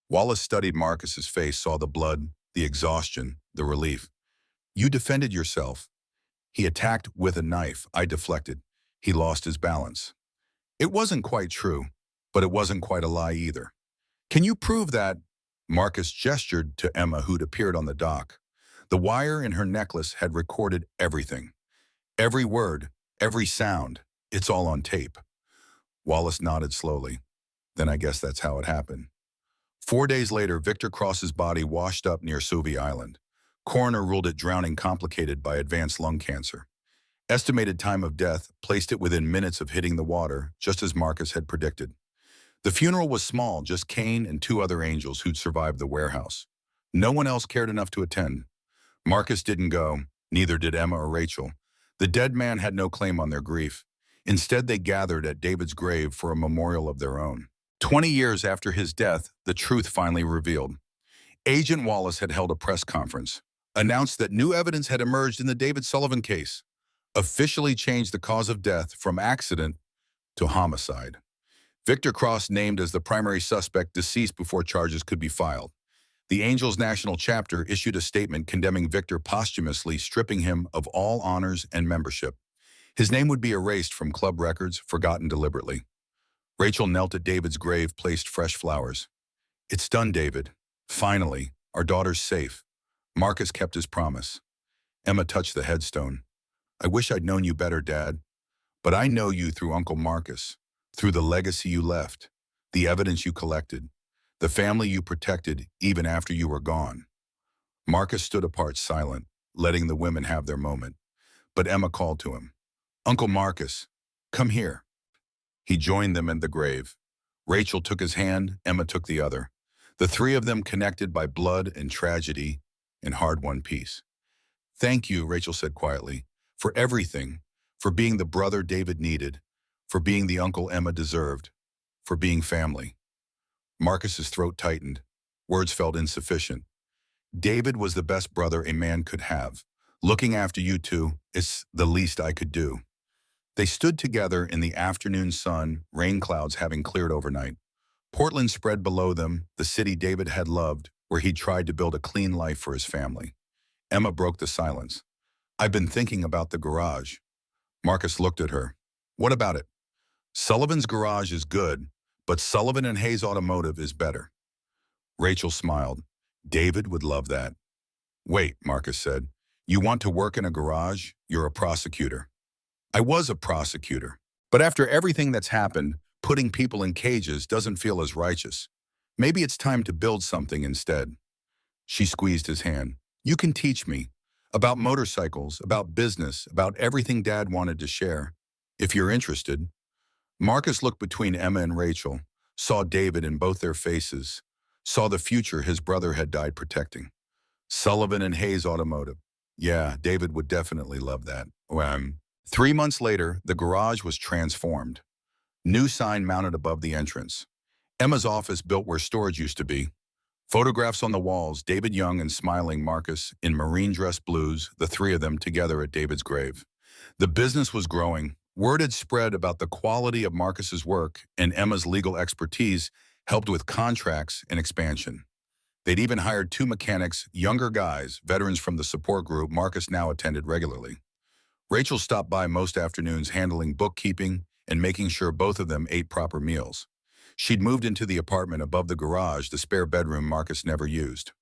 Wallace studied Marcus's face, saw the blood, the exhaustion, the relief. You defended yourself. He attacked with a knife. I deflected. He lost his balance. It wasn't quite true, but it wasn't quite a lie either. Can you prove that? Marcus gestured to Emma, who'd appeared on the dock. The wire in her necklace had recorded everything. Every word, every sound. It's all on tape. Wallace nodded slowly. Then I guess that's how it happened. 4 days later, Victor Cross's body washed up near Suvi Island. Coroner ruled it drowning, complicated by advanced lung cancer. Estimated time of death placed it within minutes of hitting the water, just as Marcus had predicted. The funeral was small, just Kane and 2 other angels who'd survived the warehouse. No one else cared enough to attend. Marcus didn't go, neither did Emma or Rachel. The dead man had no claim on their grief. Instead, they gathered at David's grave for a memorial of their own. 20 years after his death, the truth finally revealed. Agent Wallace had held a press conference, announced that new evidence had emerged in the David Sullivan case, officially changed the cause of death from accident to homicide. Victor Cross named as the primary suspect, deceased before charges could be filed. The Angels National Chapter issued a statement condemning Victor posthumously, stripping him of all honors and membership. His name would be erased from club records, forgotten deliberately. Rachel knelt at David's grave, placed fresh flowers. It's done, David. Finally, our daughter's safe. Marcus kept his promise. Emma touched the headstone. I wish I'd known you better, Dad. But I know you through Uncle Marcus, through the legacy you left, the evidence you collected, the family you protected even after you were gone. Marcus stood apart silent, letting the women have their moment. But Emma called to him. Uncle Marcus, come here. He joined them in the grave. Rachel took his hand, Emma took the other. The three of them connected by blood and tragedy and hard-won peace. Thank you, Rachel said quietly, for everything, for being the brother David needed, for being the uncle Emma deserved, for being family. Marcus's throat tightened. Words felt insufficient. David was the best brother a man could have. Looking after you two is the least I could do. They stood together in the afternoon sun, rain clouds having cleared overnight. Portland spread below them, the city David had loved, where he'd tried to build a clean life for his family. Emma broke the silence. I've been thinking about the garage. Marcus looked at her. What about it? Sullivan's garage is good, but Sullivan and Hayes Automotive is better. Rachel smiled. David would love that. Wait, Marcus said. You want to work in a garage? You're a prosecutor. I was a prosecutor. But after everything that's happened, putting people in cages doesn't feel as righteous. Maybe it's time to build something instead. She squeezed his hand. You can teach me. About motorcycles, about business, about everything Dad wanted to share. If you're interested. Marcus looked between Emma and Rachel, saw David in both their faces, saw the future his brother had died protecting. Sullivan and Hayes Automotive. Yeah, David would definitely love that. 3 months later, the garage was transformed. New sign mounted above the entrance. Emma's office built where storage used to be. Photographs on the walls, David young and smiling Marcus in marine dress blues, the three of them together at David's grave. The business was growing. Word had spread about the quality of Marcus's work, and Emma's legal expertise helped with contracts and expansion. They'd even hired 2 mechanics, younger guys, veterans from the support group Marcus now attended regularly. Rachel stopped by most afternoons handling bookkeeping and making sure both of them ate proper meals. She'd moved into the apartment above the garage, the spare bedroom Marcus never used.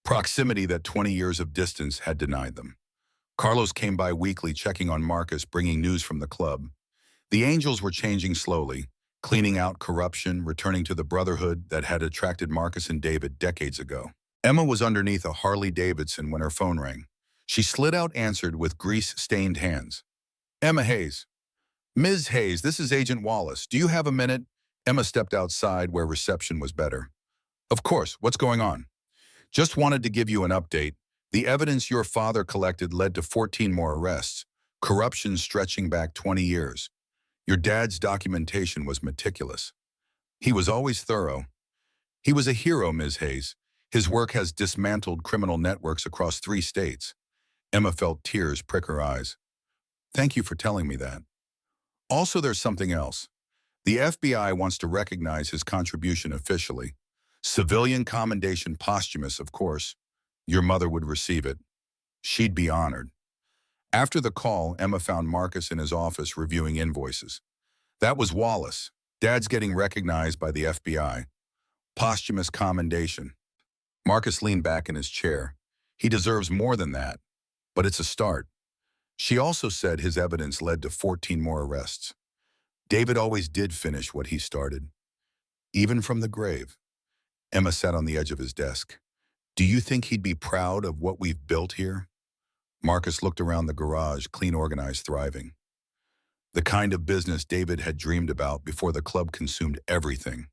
Proximity that 20 years of distance had denied them. Carlos came by weekly checking on Marcus, bringing news from the club. The Angels were changing slowly, cleaning out corruption, returning to the brotherhood that had attracted Marcus and David decades ago. Emma was underneath a Harley-Davidson when her phone rang. She slid out, answered with grease-stained hands. Emma Hayes. Ms. Hayes, this is Agent Wallace. Do you have a minute? Emma stepped outside where reception was better. Of course, what's going on? Just wanted to give you an update. The evidence your father collected led to 14 more arrests, corruption stretching back 20 years. Your dad's documentation was meticulous. He was always thorough. He was a hero, Ms. Hayes. His work has dismantled criminal networks across 3 states. Emma felt tears prick her eyes. Thank you for telling me that. Also, there's something else. The FBI wants to recognize his contribution officially. Civilian commendation, posthumous, of course. Your mother would receive it. She'd be honored. After the call, Emma found Marcus in his office reviewing invoices. That was Wallace. Dad's getting recognized by the FBI. Posthumous commendation. Marcus leaned back in his chair. He deserves more than that, but it's a start. She also said his evidence led to 14 more arrests. David always did finish what he started, even from the grave. Emma sat on the edge of his desk. Do you think he'd be proud of what we've built here? Marcus looked around the garage, clean, organized, thriving. The kind of business David had dreamed about before the club consumed everything.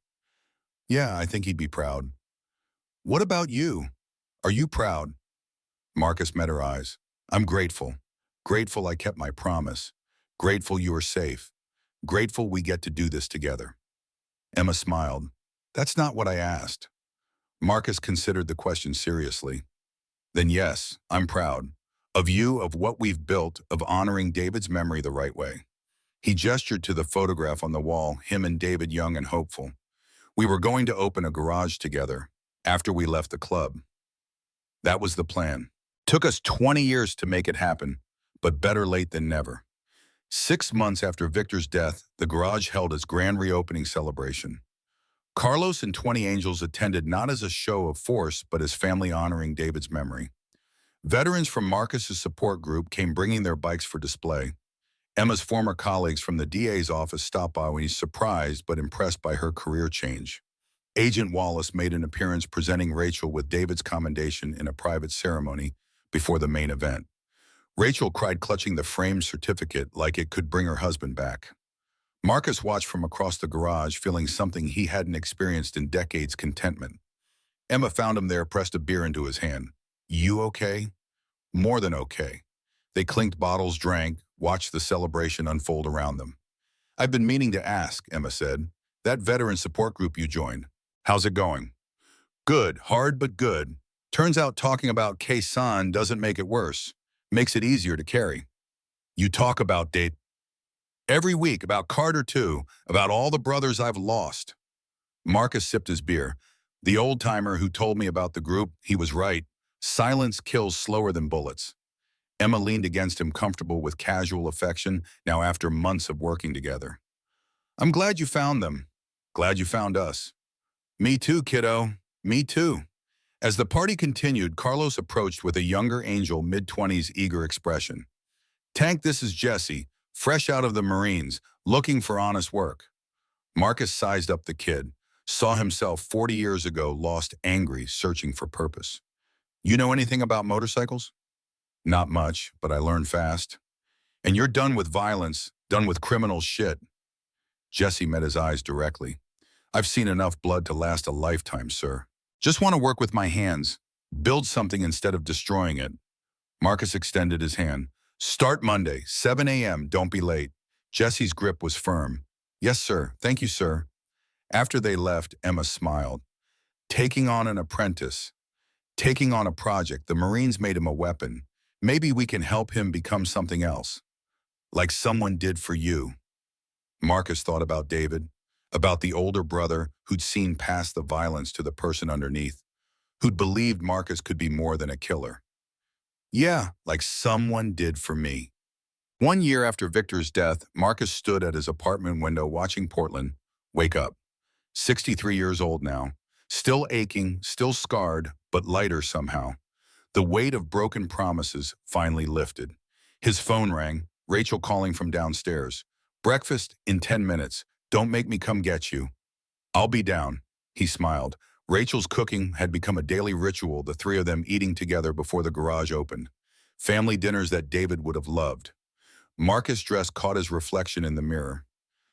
Yeah, I think he'd be proud. What about you? Are you proud? Marcus met her eyes. I'm grateful. Grateful I kept my promise. Grateful you are safe. Grateful we get to do this together. Emma smiled. That's not what I asked. Marcus considered the question seriously. Then yes, I'm proud. Of you, of what we've built, of honoring David's memory the right way. He gestured to the photograph on the wall, him and David young and hopeful. We were going to open a garage together after we left the club. That was the plan. Took us 20 years to make it happen, but better late than never. 6 months after Victor's death, the garage held its grand reopening celebration. Carlos and 20 Angels attended not as a show of force, but as family honoring David's memory. Veterans from Marcus's support group came bringing their bikes for display. Emma's former colleagues from the DA's office stopped by when he's surprised but impressed by her career change. Agent Wallace made an appearance presenting Rachel with David's commendation in a private ceremony before the main event. Rachel cried, clutching the framed certificate like it could bring her husband back. Marcus watched from across the garage, feeling something he hadn't experienced in decades: contentment. Emma found him there, pressed a beer into his hand. "You okay?" "More than okay." They clinked bottles, drank, watched the celebration unfold around them. "I've been meaning to ask," Emma said. "That veteran support group you joined, how's it going?" "Good, hard but good. Turns out talking about Kay-san doesn't make it worse. Makes it easier to carry." "You talk about date every week, about Carter too, about all the brothers I've lost." Marcus sipped his beer. "The old-timer who told me about the group, he was right. Silence kills slower than bullets." Emma leaned against him, comfortable with casual affection, now after months of working together. "I'm glad you found them. Glad you found us." "Me too, kiddo. Me too." As the party continued, Carlos approached with a younger Angel, mid-20s, eager expression. "Tank, this is Jesse, fresh out of the Marines, looking for honest work." Marcus sized up the kid, saw himself 40 years ago, lost, angry, searching for purpose. "You know anything about motorcycles?" "Not much, but I learned fast." "And you're done with violence, done with criminal shit?" Jesse met his eyes directly. "I've seen enough blood to last a lifetime, sir. Just want to work with my hands, build something instead of destroying it." Marcus extended his hand. "Start Monday, 7 a.m., don't be late." Jesse's grip was firm. "Yes, sir. Thank you, sir." After they left, Emma smiled. Taking on an apprentice, taking on a project, the Marines made him a weapon. Maybe we can help him become something else. Like someone did for you. Marcus thought about David, about the older brother who'd seen past the violence to the person underneath, who'd believed Marcus could be more than a killer. "Yeah, like someone did for me." 1 year after Victor's death, Marcus stood at his apartment window watching Portland wake up. 63 years old now, still aching, still scarred, but lighter somehow. The weight of broken promises finally lifted. His phone rang, Rachel calling from downstairs. "Breakfast in 10 minutes. Don't make me come get you." "I'll be down." He smiled. Rachel's cooking had become a daily ritual, the three of them eating together before the garage opened. Family dinners that David would have loved. Marcus' dress caught his reflection in the mirror.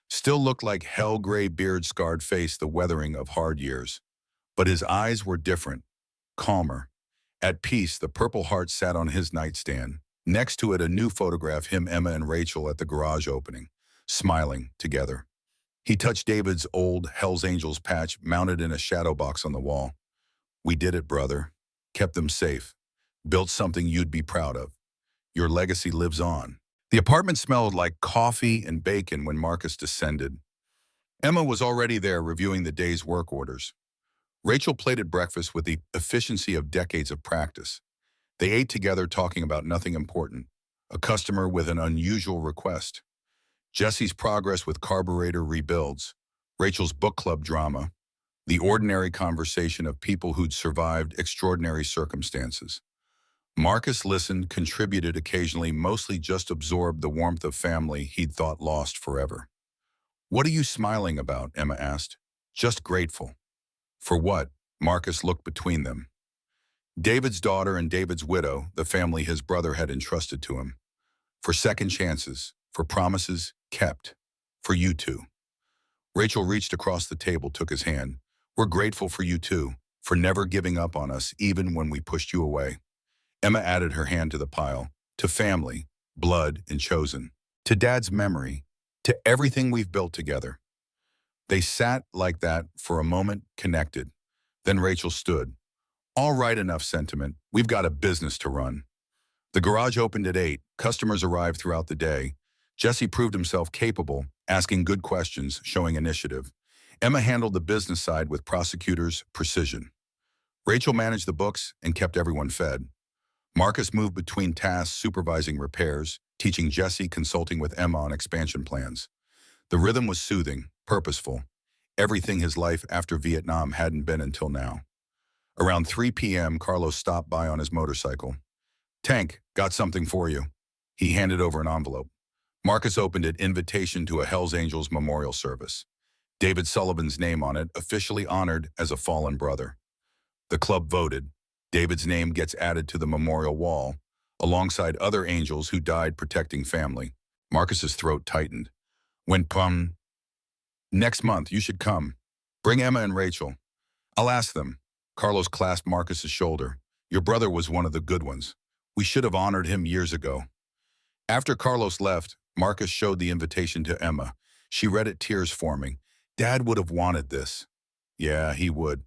Still looked like hell, gray beard, scarred face, the weathering of hard years. But his eyes were different, calmer. At peace, the Purple Heart sat on his nightstand. Next to it, a new photograph, him, Emma, and Rachel at the garage opening, smiling together. He touched David's old Hell's Angels patch mounted in a shadow box on the wall. "We did it, brother. Kept them safe. Built something you'd be proud of. Your legacy lives on." The apartment smelled like coffee and bacon when Marcus descended. Emma was already there reviewing the day's work orders. Rachel plated breakfast with the efficiency of decades of practice. They ate together, talking about nothing important. A customer with an unusual request. Jesse's progress with carburetor rebuilds. Rachel's book club drama. The ordinary conversation of people who'd survived extraordinary circumstances. Marcus listened, contributed occasionally, mostly just absorbed the warmth of family he'd thought lost forever. "What are you smiling about?" Emma asked. "Just grateful." "For what?" Marcus looked between them. David's daughter and David's widow, the family his brother had entrusted to him. For second chances, for promises kept, for you two. Rachel reached across the table, took his hand. "We're grateful for you too, for never giving up on us even when we pushed you away." Emma added her hand to the pile. "To family, blood, and chosen. To Dad's memory. To everything we've built together." They sat like that for a moment, connected. Then Rachel stood. "All right, enough sentiment. We've got a business to run." The garage opened at 8. Customers arrived throughout the day. Jesse proved himself capable, asking good questions, showing initiative. Emma handled the business side with prosecutor's precision. Rachel managed the books and kept everyone fed. Marcus moved between tasks, supervising repairs, teaching Jesse, consulting with Emma on expansion plans. The rhythm was soothing, purposeful, everything his life after Vietnam hadn't been until now. Around 3 p.m., Carlos stopped by on his motorcycle. "Tank, got something for you." He handed over an envelope. Marcus opened it, invitation to a Hells Angels memorial service. David Sullivan's name on it, officially honored as a fallen brother. The club voted. David's name gets added to the memorial wall, alongside other angels who died protecting family. Marcus's throat tightened. When pum, next month, you should come. Bring Emma and Rachel. I'll ask them. Carlos clasped Marcus's shoulder. Your brother was one of the good ones. We should have honored him years ago. After Carlos left, Marcus showed the invitation to Emma. She read it, tears forming. Dad would have wanted this. Yeah, he would.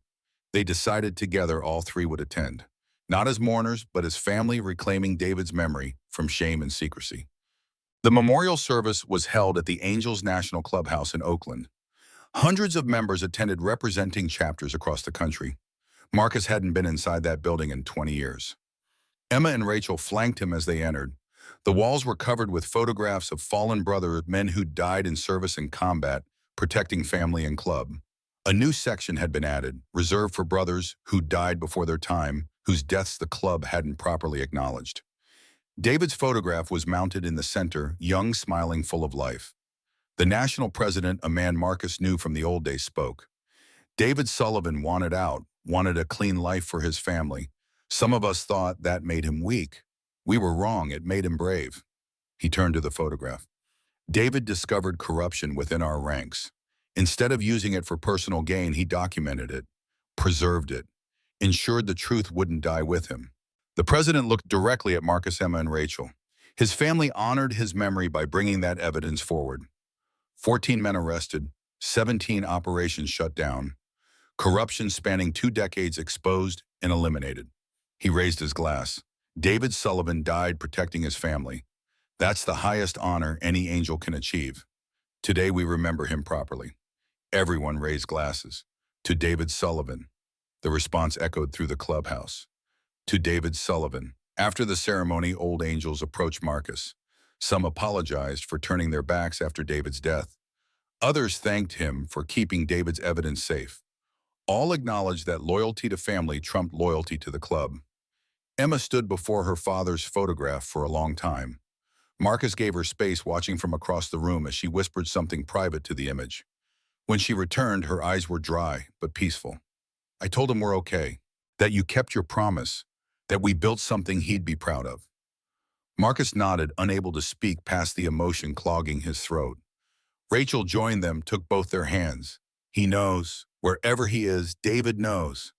They decided together all three would attend. Not as mourners, but as family reclaiming David's memory from shame and secrecy. The memorial service was held at the Angels National Clubhouse in Oakland. Hundreds of members attended representing chapters across the country. Marcus hadn't been inside that building in 20 years. Emma and Rachel flanked him as they entered. The walls were covered with photographs of fallen brothers, men who died in service and combat, protecting family and club. A new section had been added, reserved for brothers who died before their time, whose deaths the club hadn't properly acknowledged. David's photograph was mounted in the center, young, smiling, full of life. The national president, a man Marcus knew from the old days, spoke. David Sullivan wanted out, wanted a clean life for his family. Some of us thought that made him weak. We were wrong, it made him brave. He turned to the photograph. David discovered corruption within our ranks. Instead of using it for personal gain, he documented it, preserved it, ensured the truth wouldn't die with him. The president looked directly at Marcus, Emma, and Rachel. His family honored his memory by bringing that evidence forward. 14 men arrested, 17 operations shut down, corruption spanning 2 decades exposed and eliminated. He raised his glass. David Sullivan died protecting his family. That's the highest honor any angel can achieve. Today we remember him properly. Everyone raised glasses. To David Sullivan. The response echoed through the clubhouse. To David Sullivan. After the ceremony, old angels approached Marcus. Some apologized for turning their backs after David's death. Others thanked him for keeping David's evidence safe. All acknowledged that loyalty to family trumped loyalty to the club. Emma stood before her father's photograph for a long time. Marcus gave her space, watching from across the room as she whispered something private to the image. When she returned, her eyes were dry but peaceful. I told him we're okay, that you kept your promise, that we built something he'd be proud of. Marcus nodded, unable to speak past the emotion clogging his throat. Rachel joined them, took both their hands. He knows. Wherever he is, David knows.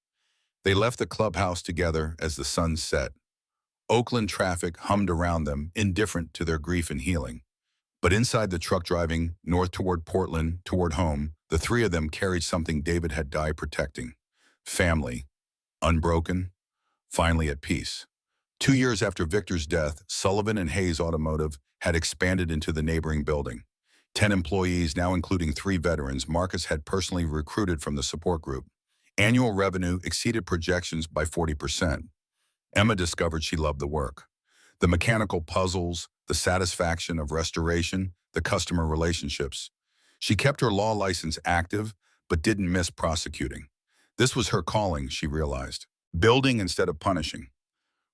They left the clubhouse together as the sun set. Oakland traffic hummed around them, indifferent to their grief and healing. But inside the truck driving north toward Portland, toward home, the three of them carried something David had died protecting. Family. Unbroken. Finally at peace. 2 years after Victor's death, Sullivan and Hayes Automotive had expanded into the neighboring building. 10 employees, now including 3 veterans, Marcus had personally recruited from the support group. Annual revenue exceeded projections by 40%. Emma discovered she loved the work. The mechanical puzzles, the satisfaction of restoration, the customer relationships. She kept her law license active, but didn't miss prosecuting. This was her calling, she realized. Building instead of punishing.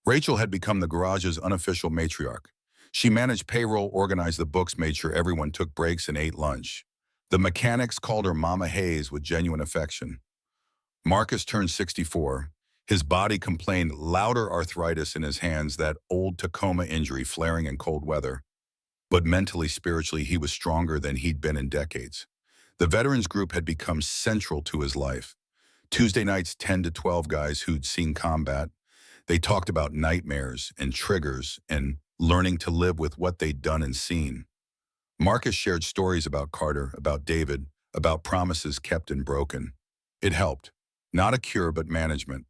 Rachel had become the garage's unofficial matriarch. She managed payroll, organized the books, made sure everyone took breaks and ate lunch. The mechanics called her Mama Hayes with genuine affection. Marcus turned 64. His body complained louder arthritis in his hands, that old Tacoma injury flaring in cold weather. But mentally, spiritually, he was stronger than he'd been in decades. The veterans group had become central to his life. Tuesday nights, 10 to 12 guys who'd seen combat. They talked about nightmares and triggers and learning to live with what they'd done and seen. Marcus shared stories about Carter, about David, about promises kept and broken. It helped. Not a cure, but management.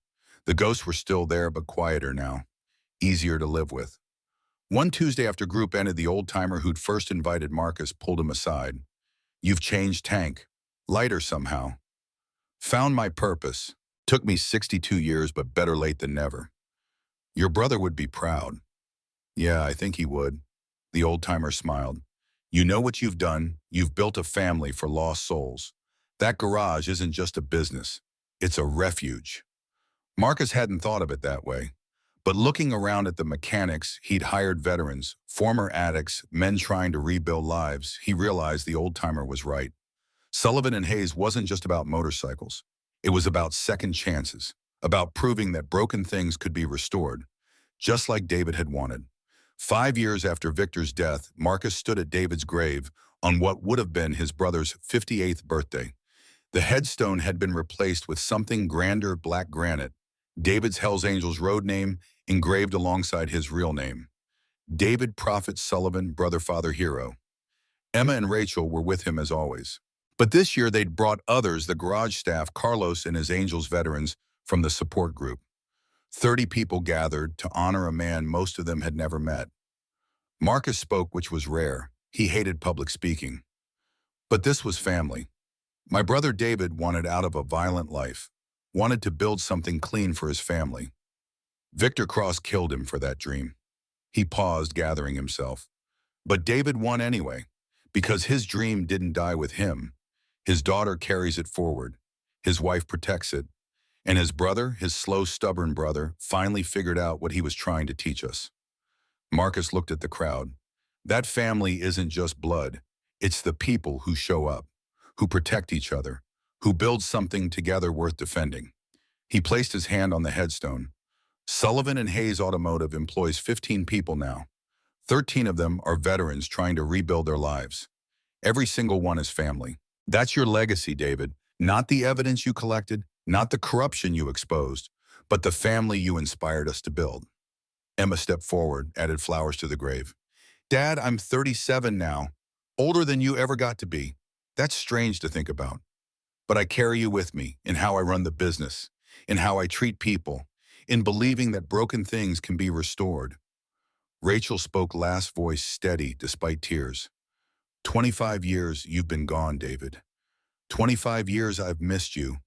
The ghosts were still there, but quieter now. Easier to live with. One Tuesday after group ended, the old-timer who'd first invited Marcus pulled him aside. You've changed, Tank. Lighter somehow. Found my purpose. Took me 62 years, but better late than never. Your brother would be proud. Yeah, I think he would. The old-timer smiled. You know what you've done? You've built a family for lost souls. That garage isn't just a business. It's a refuge. Marcus hadn't thought of it that way. But looking around at the mechanics he'd hired, veterans, former addicts, men trying to rebuild lives, he realized the old-timer was right. Sullivan and Hayes wasn't just about motorcycles. It was about second chances, about proving that broken things could be restored, just like David had wanted. 5 years after Victor's death, Marcus stood at David's grave on what would have been his brother's 58th birthday. The headstone had been replaced with something grander, black granite, David's Hells Angels road name engraved alongside his real name. David Prophet Sullivan, brother, father, hero. Emma and Rachel were with him as always. But this year they'd brought others, the garage staff, Carlos and his Angels veterans from the support group. 30 people gathered to honor a man most of them had never met. Marcus spoke, which was rare. He hated public speaking. But this was family. My brother David wanted out of a violent life, wanted to build something clean for his family. Victor Cross killed him for that dream. He paused, gathering himself. But David won anyway, because his dream didn't die with him. His daughter carries it forward. His wife protects it. And his brother, his slow, stubborn brother, finally figured out what he was trying to teach us. Marcus looked at the crowd. That family isn't just blood. It's the people who show up, who protect each other, who build something together worth defending. He placed his hand on the headstone. Sullivan and Hayes Automotive employs 15 people now. 13 of them are veterans trying to rebuild their lives. Every single one is family. That's your legacy, David. Not the evidence you collected, not the corruption you exposed, but the family you inspired us to build. Emma stepped forward, added flowers to the grave. Dad, I'm 37 now, older than you ever got to be. That's strange to think about. But I carry you with me in how I run the business, in how I treat people, in believing that broken things can be restored. Rachel spoke, last voice steady despite tears. 25 years you've been gone, David. 25 years I've missed you,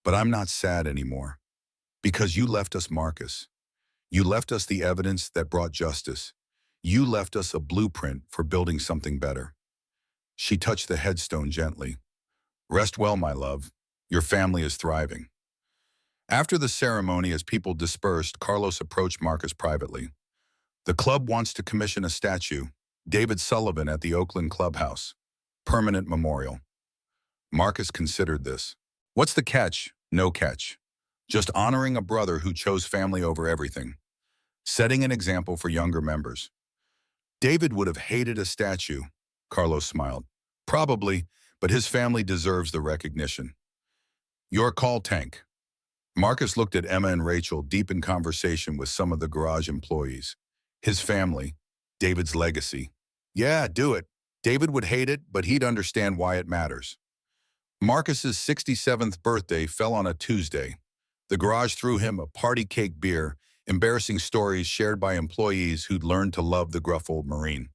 but I'm not sad anymore. Because you left us Marcus. You left us the evidence that brought justice. You left us a blueprint for building something better. She touched the headstone gently. Rest well, my love. Your family is thriving. After the ceremony, as people dispersed, Carlos approached Marcus privately. The club wants to commission a statue, David Sullivan at the Oakland Clubhouse. Permanent memorial. Marcus considered this. What's the catch? No catch. Just honoring a brother who chose family over everything. Setting an example for younger members. David would have hated a statue, Carlos smiled. Probably, but his family deserves the recognition. Your call, Tank. Marcus looked at Emma and Rachel, deep in conversation with some of the garage employees. His family, David's legacy. Yeah, do it. David would hate it, but he'd understand why it matters. Marcus's 67th birthday fell on a Tuesday. The garage threw him a party cake beer, embarrassing stories shared by employees who'd learned to love the gruff old Marine.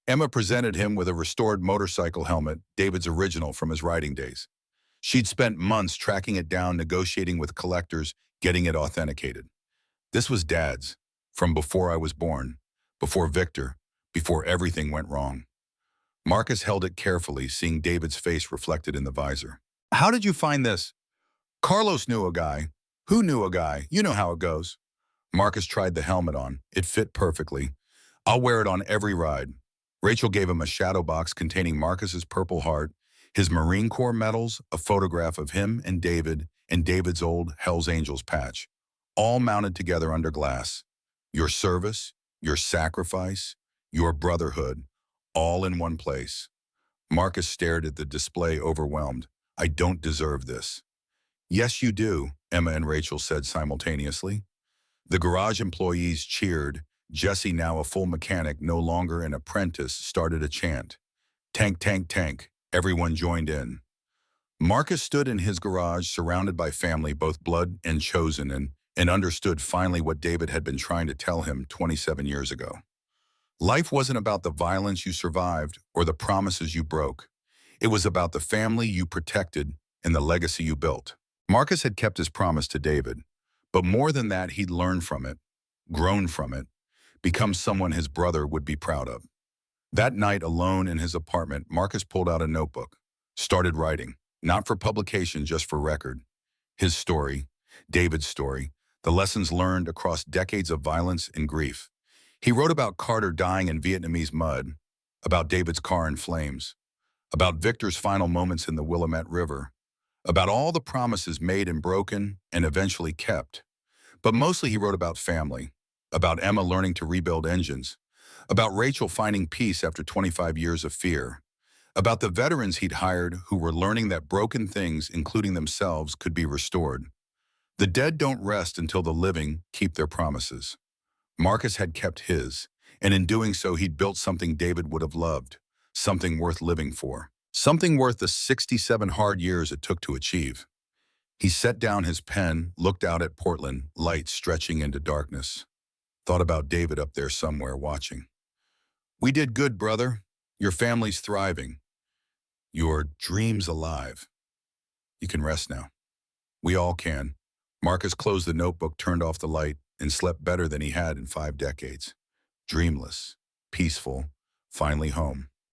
Emma presented him with a restored motorcycle helmet, David's original from his riding days. She'd spent months tracking it down, negotiating with collectors, getting it authenticated. This was Dad's, from before I was born, before Victor, before everything went wrong. Marcus held it carefully, seeing David's face reflected in the visor. How did you find this? Carlos knew a guy. Who knew a guy? You know how it goes. Marcus tried the helmet on. It fit perfectly. I'll wear it on every ride. Rachel gave him a shadow box containing Marcus's Purple Heart, his Marine Corps medals, a photograph of him and David's old Hells Angels patch, all mounted together under glass. Your service, your sacrifice, your brotherhood, all in one place. Marcus stared at the display, overwhelmed. I don't deserve this. Yes, you do, Emma and Rachel said simultaneously. The garage employees cheered. Jesse, now a full mechanic, no longer an apprentice, started a chant. Tank, tank, tank. Everyone joined in. Marcus stood in his garage, surrounded by family, both blood and chosen, and understood finally what David had been trying to tell him 27 years ago. Life wasn't about the violence you survived or the promises you broke. It was about the family you protected and the legacy you built. Marcus had kept his promise to David, but more than that, he'd learned from it, grown from it, become someone his brother would be proud of. That night, alone in his apartment, Marcus pulled out a notebook, started writing, not for publication, just for record. His story, David's story, the lessons learned across decades of violence and grief. He wrote about Carter dying in Vietnamese mud, about David's car in flames, about Victor's final moments in the Willamette River, about all the promises made and broken and eventually kept. But mostly he wrote about family, about Emma learning to rebuild engines, about Rachel finding peace after 25 years of fear, about the veterans he'd hired who were learning that broken things, including themselves, could be restored. The dead don't rest until the living keep their promises. Marcus had kept his, and in doing so he'd built something David would have loved, something worth living for, something worth the 67 hard years it took to achieve. He set down his pen, looked out at Portland, light stretching into darkness, thought about David up there somewhere watching. "We did good, brother. Your family's thriving. Your dream's alive. You can rest now." We all can. Marcus closed the notebook, turned off the light, and slept better than he had in 5 decades. Dreamless, peaceful, finally home.